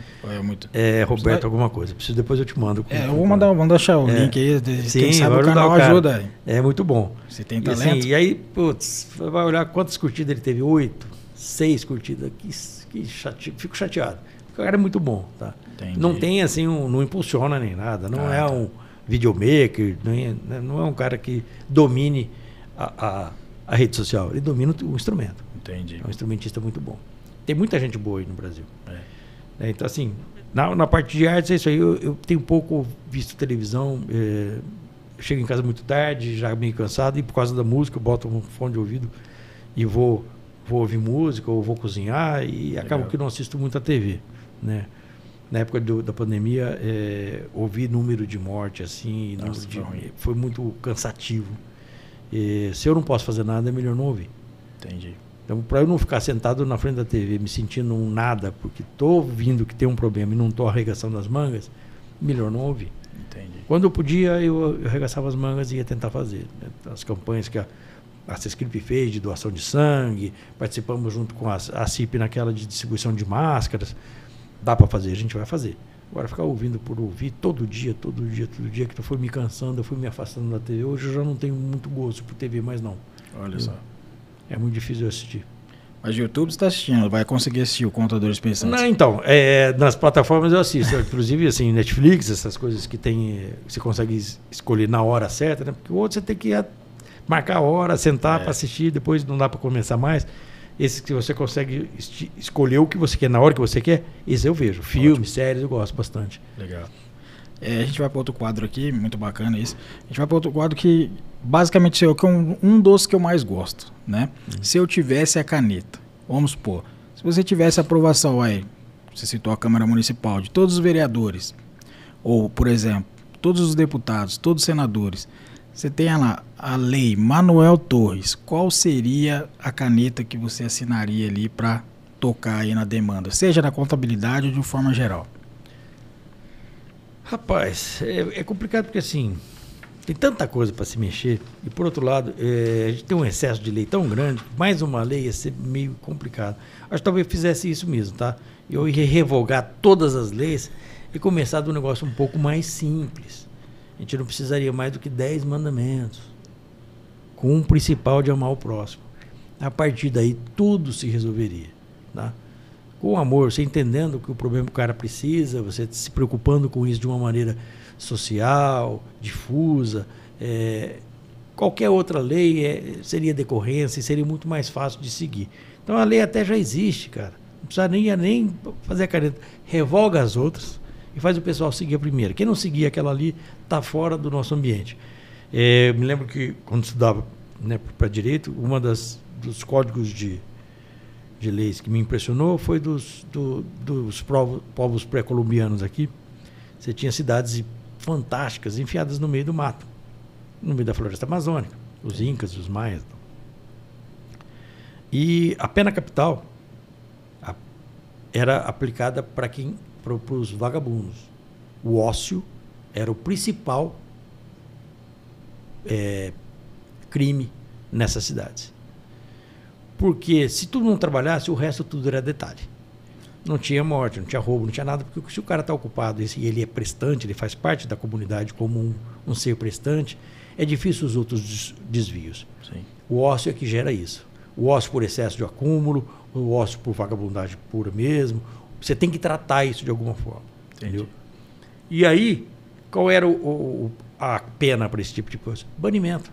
É Roberto alguma coisa. Depois eu te mando. Eu vou deixar o link aí. Sim, quem sabe o canal ajuda. É muito bom. Você tem talento. E aí, putz, vai olhar quantas curtidas ele teve. 8, 6 curtidas. Que fico chateado. O cara é muito bom. Tá? Não tem assim, não impulsiona nem nada. Não é um videomaker. Não é um cara que domine a rede social. Ele domina o instrumento. Entendi. É um instrumentista muito bom. Tem muita gente boa aí no Brasil. Então, assim, na parte de artes é isso aí. Eu tenho pouco visto televisão. Eu chego em casa muito tarde, já meio cansado, e por causa da música eu boto um fone de ouvido e vou ouvir música, ou vou cozinhar, e acabo que não assisto muito a TV. Né? Na época da pandemia, ouvir número de morte, assim, foi muito cansativo. Se eu não posso fazer nada, é melhor não ouvir. Entendi. Então, para eu não ficar sentado na frente da TV me sentindo um nada, porque estou vendo que tem um problema e não estou arregaçando as mangas, melhor não ouvir. Entendi. Quando eu podia, eu arregaçava as mangas e ia tentar fazer. Né? As campanhas que a Sescrip fez de doação de sangue, participamos junto com a CIP naquela de distribuição de máscaras. Dá para fazer, a gente vai fazer. Agora, ficar ouvindo por ouvir todo dia, que eu fui me cansando, eu fui me afastando da TV. Hoje eu já não tenho muito gosto por TV mais não. Olha só. É muito difícil eu assistir. Mas o YouTube está assistindo, vai conseguir assistir o Contadores Pensantes. Não, então, nas plataformas eu assisto, inclusive assim, Netflix, essas coisas que tem, você consegue escolher na hora certa, né? Porque o outro você tem que marcar a hora, sentar para assistir, depois não dá para começar mais. Esse que você consegue escolher o que você quer na hora que você quer, esse eu vejo. Filmes, séries, eu gosto bastante. Legal. A gente vai para outro quadro aqui, muito bacana isso. A gente vai para outro quadro que basicamente é um dos que eu mais gosto, né? Se eu tivesse a caneta, vamos supor, se você tivesse a aprovação aí, você citou a Câmara Municipal, de todos os vereadores, ou, por exemplo, todos os deputados, todos os senadores, você tem lá a lei Manuel Torres, qual seria a caneta que você assinaria ali para tocar aí na demanda, seja na contabilidade ou de forma geral? Rapaz, é complicado porque assim, tem tanta coisa para se mexer e por outro lado, a gente tem um excesso de lei tão grande, mais uma lei ia ser meio complicado. Acho que talvez fizesse isso mesmo, tá? Eu ia revogar todas as leis e começar de um negócio um pouco mais simples. A gente não precisaria mais do que 10 mandamentos, com um principal de amar o próximo. A partir daí, tudo se resolveria, tá? Com amor, você entendendo que o problema que o cara precisa, você se preocupando com isso de uma maneira social, difusa, qualquer outra lei seria decorrência e seria muito mais fácil de seguir. Então a lei até já existe, cara. Não precisa nem fazer a caneta. Revoga as outras e faz o pessoal seguir a primeira. Quem não seguir aquela ali está fora do nosso ambiente. Me lembro que quando estudava, né, para direito, dos códigos de leis que me impressionou foi dos povos pré-colombianos aqui. Você tinha cidades fantásticas enfiadas no meio do mato, no meio da floresta amazônica, os incas, os maias. E a pena capital era aplicada para os vagabundos. O ócio era o principal crime nessas cidades. Porque se tu não trabalhasse, o resto tudo era detalhe. Não tinha morte, não tinha roubo, não tinha nada, porque se o cara está ocupado e ele é prestante, ele faz parte da comunidade como um ser prestante, é difícil os outros desvios. Sim. O ócio é que gera isso. O ócio por excesso de acúmulo, o ócio por vagabundagem pura mesmo. Você tem que tratar isso de alguma forma. Entendeu? E aí, qual era a pena para esse tipo de coisa? Banimento.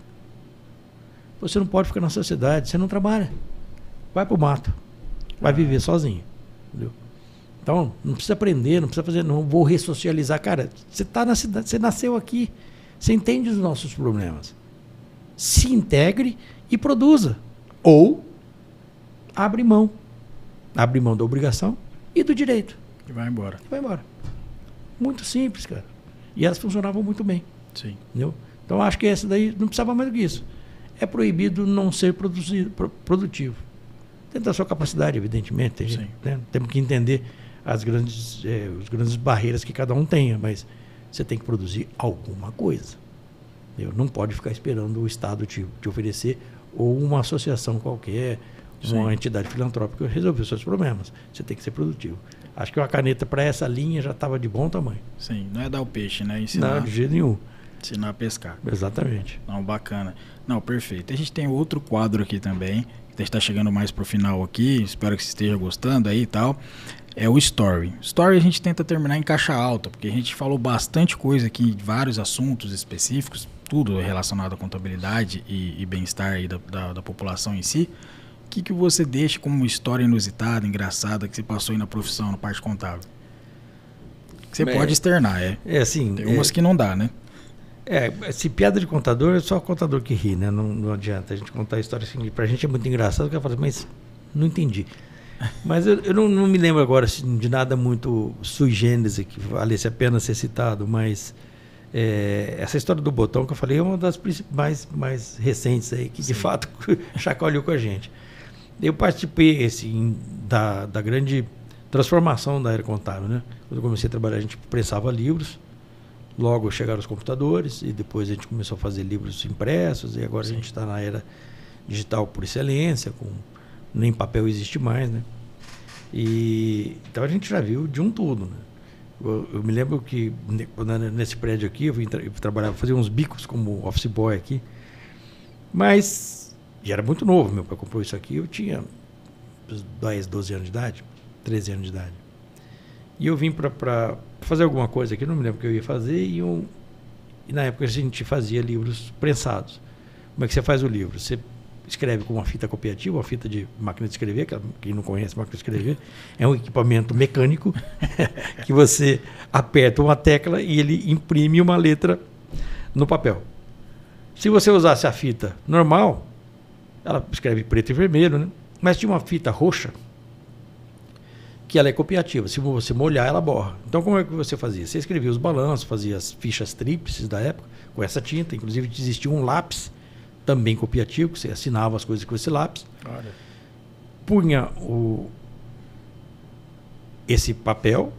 Você não pode ficar na sociedade, você não trabalha. Vai para o mato. Vai viver sozinho. Entendeu? Então, não precisa aprender, não precisa fazer, não vou ressocializar. Cara, você está na cidade, você nasceu aqui, você entende os nossos problemas. Se integre e produza. Ou abre mão. Abre mão da obrigação e do direito. E vai embora. Muito simples, cara. E elas funcionavam muito bem. Sim. Entendeu? Então, acho que essa daí não precisava mais do que isso. É proibido não ser produtivo. Dentro da sua capacidade, evidentemente. Né? Temos que entender as grandes barreiras que cada um tenha, mas você tem que produzir alguma coisa. Não pode ficar esperando o Estado te oferecer ou uma associação qualquer, uma entidade filantrópica resolver os seus problemas. Você tem que ser produtivo. Acho que uma caneta para essa linha já estava de bom tamanho. Sim, não é dar o peixe, né? Ensinar, não, de jeito nenhum. Ensinar a pescar. Exatamente. Não, bacana. Não, perfeito. A gente tem outro quadro aqui também, que está chegando mais pro final aqui, espero que você esteja gostando aí e tal. É o Story. Story a gente tenta terminar em caixa alta, porque a gente falou bastante coisa aqui, vários assuntos específicos, tudo relacionado à contabilidade e bem-estar aí da população em si. O que você deixa como uma história inusitada, engraçada, que você passou aí na profissão, na parte contábil? Que você pode externar, assim, tem umas que não dá, né? Se piada de contador, é só o contador que ri, né? Não adianta a gente contar a história assim. Pra gente é muito engraçado, o cara fala, mas não entendi. Mas eu não me lembro agora assim, de nada muito sui generis que valesse a pena ser citado, mas essa história do botão que eu falei é uma das mais recentes aí, que de fato chacoalhou com a gente. Eu participei assim, da grande transformação da área contábil, né? Quando eu comecei a trabalhar, a gente prensava livros. Logo chegaram os computadores e depois a gente começou a fazer livros impressos e agora a gente está na era digital por excelência, nem papel existe mais, né? Então a gente já viu de um tudo, né? Eu me lembro que nesse prédio aqui eu trabalhava, fazia uns bicos como office boy aqui, mas e era muito novo, meu pai comprou isso aqui, eu tinha 10, 12 anos de idade, 13 anos de idade. E eu vim para fazer alguma coisa aqui, não me lembro o que eu ia fazer, e na época a gente fazia livros prensados. Como é que você faz o livro? Você escreve com uma fita copiativa, uma fita de máquina de escrever, quem não conhece máquina de escrever, é um equipamento mecânico que você aperta uma tecla e ele imprime uma letra no papel. Se você usasse a fita normal, ela escreve preto e vermelho, né? Mas tinha uma fita roxa que ela é copiativa. Se você molhar, ela borra. Então, como é que você fazia? Você escrevia os balanços, fazia as fichas tríplices da época, com essa tinta. Inclusive, existia um lápis também copiativo, que você assinava as coisas com esse lápis. Olha. Punha esse papel,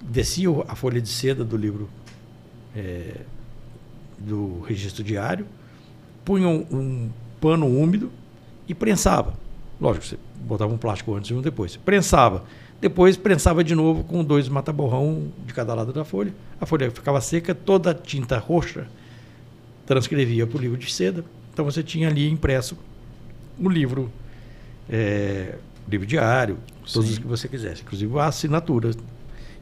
descia a folha de seda do livro do registro diário, punha um pano úmido e prensava. Lógico, você botava um plástico antes e um depois. Prensava. Depois prensava de novo com 2 mata-borrão de cada lado da folha. A folha ficava seca, toda a tinta roxa transcrevia para o livro de seda. Então você tinha ali impresso o livro, livro diário, todos os que você quisesse, inclusive a assinatura.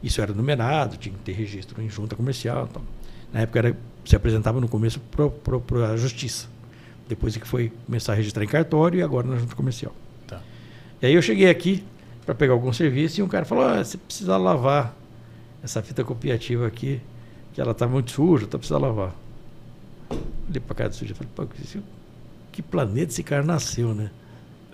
Isso era numerado, tinha que ter registro em junta comercial. Então, na época se apresentava no começo para a justiça. Depois é que foi começar a registrar em cartório e agora na junta comercial. Tá. E aí eu cheguei aqui para pegar algum serviço e um cara falou: você precisa lavar essa fita copiativa aqui, que ela está muito suja, precisa lavar. Olhei para a cara do sujeito e falei: que planeta esse cara nasceu, né?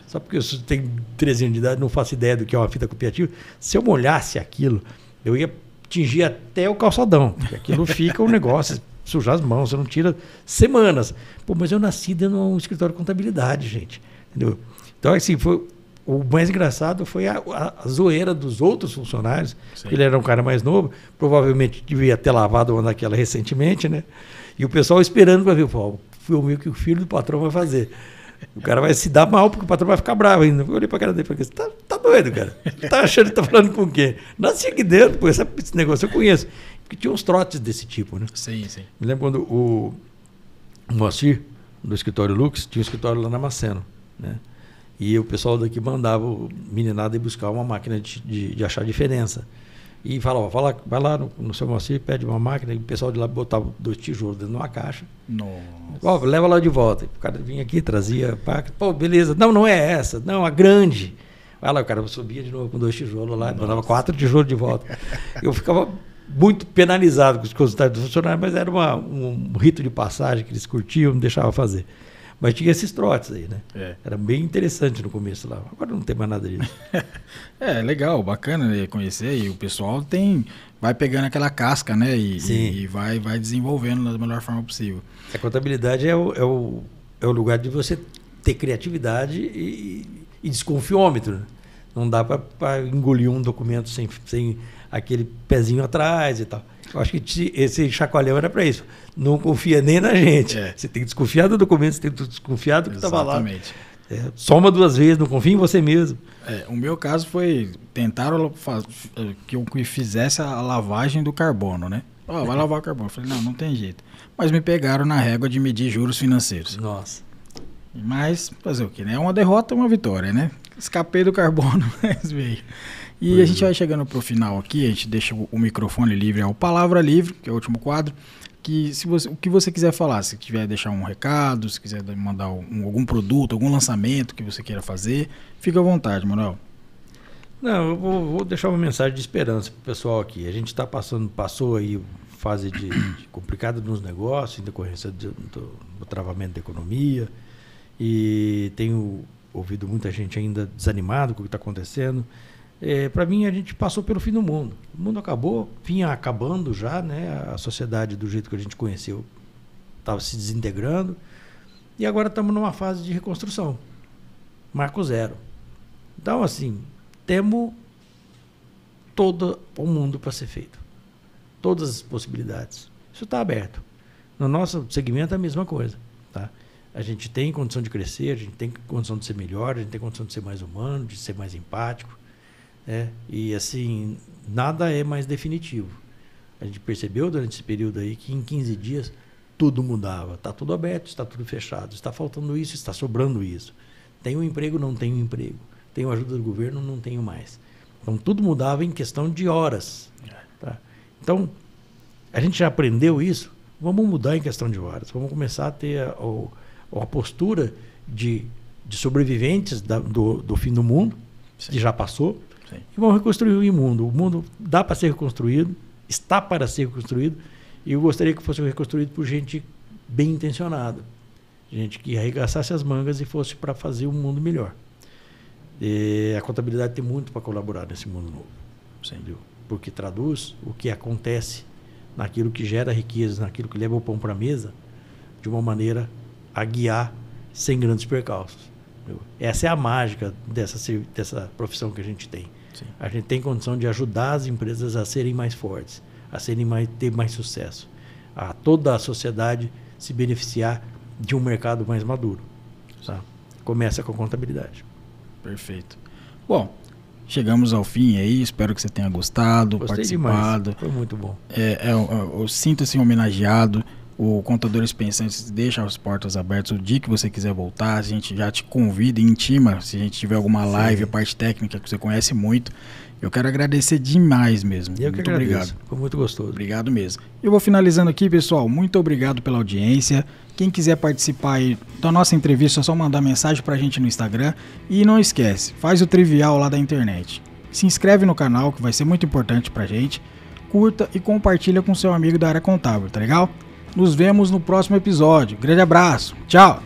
Só porque eu tenho 13 anos de idade, não faço ideia do que é uma fita copiativa. Se eu molhasse aquilo, eu ia atingir até o calçadão, porque aquilo fica um negócio, sujar as mãos, você não tira semanas. Pô, mas eu nasci dentro de um escritório de contabilidade, gente. Entendeu? Então, assim, o mais engraçado foi a zoeira dos outros funcionários. Ele era um cara mais novo, provavelmente devia ter lavado uma daquela recentemente, né? E o pessoal esperando para ver, foi o que o filho do patrão vai fazer. O cara vai se dar mal porque o patrão vai ficar bravo ainda. Eu olhei para a cara dele e falei: tá doido, cara? Tá achando que tá falando com quem? Nasci aqui dentro, pô, esse negócio eu conheço. Porque tinha uns trotes desse tipo, né? Sim, sim. Me lembro quando o Moacir, do escritório Lux, tinha um escritório lá na Maceno, né? E o pessoal daqui mandava o meninado ir buscar uma máquina de achar diferença. E falava: vai lá no seu Moacir, pede uma máquina, e o pessoal de lá botava 2 tijolos dentro de uma caixa. Nossa. Leva lá de volta. O cara vinha aqui, trazia, pô, beleza. Não é essa, não, a grande. Vai lá, o cara subia de novo com 2 tijolos lá, mandava 4 tijolos de volta. Eu ficava muito penalizado com os consultórios do funcionário, mas era um rito de passagem que eles curtiam, não deixavam fazer. Mas tinha esses trotes aí, né? Era bem interessante no começo lá. Agora não tem mais nada disso. Legal, bacana, né, conhecer. E o pessoal vai pegando aquela casca, né? E vai desenvolvendo da melhor forma possível. A contabilidade é o lugar de você ter criatividade e desconfiômetro, né? Não dá para engolir um documento sem aquele pezinho atrás e tal. Eu acho que esse chacoalhão era para isso. Não confia nem na gente. Você tem que desconfiar do documento, você tem que desconfiar do que estava lá. Exatamente. Soma 2 vezes, não confia em você mesmo. O meu caso foi tentaram que eu fizesse a lavagem do carbono, né? Vai lavar o carbono. Eu falei: não tem jeito. Mas me pegaram na régua de medir juros financeiros. Nossa. Mas fazer o quê, né? Uma derrota, uma vitória, né? Escapei do carbono, mas veio. E a gente vai chegando para o final aqui, a gente deixa o microfone livre, é o Palavra Livre, que é o último quadro, que o que você quiser falar, se quiser deixar um recado, se quiser mandar algum produto, algum lançamento que você queira fazer, fica à vontade, Manuel. Não, eu vou deixar uma mensagem de esperança para o pessoal aqui. A gente passou aí fase de complicada nos negócios, em decorrência do travamento da economia, e tenho ouvido muita gente ainda desanimada com o que está acontecendo. Para mim, a gente passou pelo fim do mundo. O mundo acabou, vinha acabando já, né? A sociedade do jeito que a gente conheceu estava se desintegrando. E agora estamos numa fase de reconstrução. Marco zero. Então, assim, temos todo o mundo para ser feito. Todas as possibilidades. Isso está aberto. No nosso segmento é a mesma coisa. Tá? A gente tem condição de crescer, a gente tem condição de ser melhor, a gente tem condição de ser mais humano, de ser mais empático. E assim, nada é mais definitivo. A gente percebeu durante esse período aí que em 15 dias tudo mudava. Está tudo aberto, está tudo fechado. Está faltando isso, está sobrando isso. Tem um emprego, não tem um emprego. tenho ajuda do governo, não tenho mais. Então, tudo mudava em questão de horas. Tá? Então, a gente já aprendeu isso, vamos mudar em questão de horas. Vamos começar a ter a postura de sobreviventes do fim do mundo, sim, que já passou, sim, e vamos reconstruir o mundo. O mundo dá para ser reconstruído, está para ser reconstruído, e eu gostaria que fosse reconstruído por gente bem intencionada, gente que arregaçasse as mangas e fosse para fazer um mundo melhor. E a contabilidade tem muito para colaborar nesse mundo novo, entendeu? Porque traduz o que acontece naquilo que gera riqueza, naquilo que leva o pão para a mesa, de uma maneira a guiar sem grandes percalços. Essa é a mágica dessa profissão que a gente tem. Sim. A gente tem condição de ajudar as empresas a serem mais fortes, a ter mais sucesso, a toda a sociedade se beneficiar de um mercado mais maduro. Tá? Começa com a contabilidade. Perfeito. Bom, chegamos ao fim aí, espero que você tenha gostado, gostei participado. Demais. Foi muito bom. Eu sinto-se homenageado. O Contadores Pensantes deixa as portas abertas o dia que você quiser voltar. A gente já te convida e intima, se a gente tiver alguma live, a parte técnica que você conhece muito. Eu quero agradecer demais mesmo. Eu muito obrigado. Foi muito gostoso. Obrigado mesmo. Eu vou finalizando aqui, pessoal. Muito obrigado pela audiência. Quem quiser participar aí da nossa entrevista, é só mandar mensagem pra gente no Instagram. E não esquece, faz o trivial lá da internet. Se inscreve no canal, que vai ser muito importante pra gente. Curta e compartilha com seu amigo da área contábil, tá legal? Nos vemos no próximo episódio. Grande abraço. Tchau!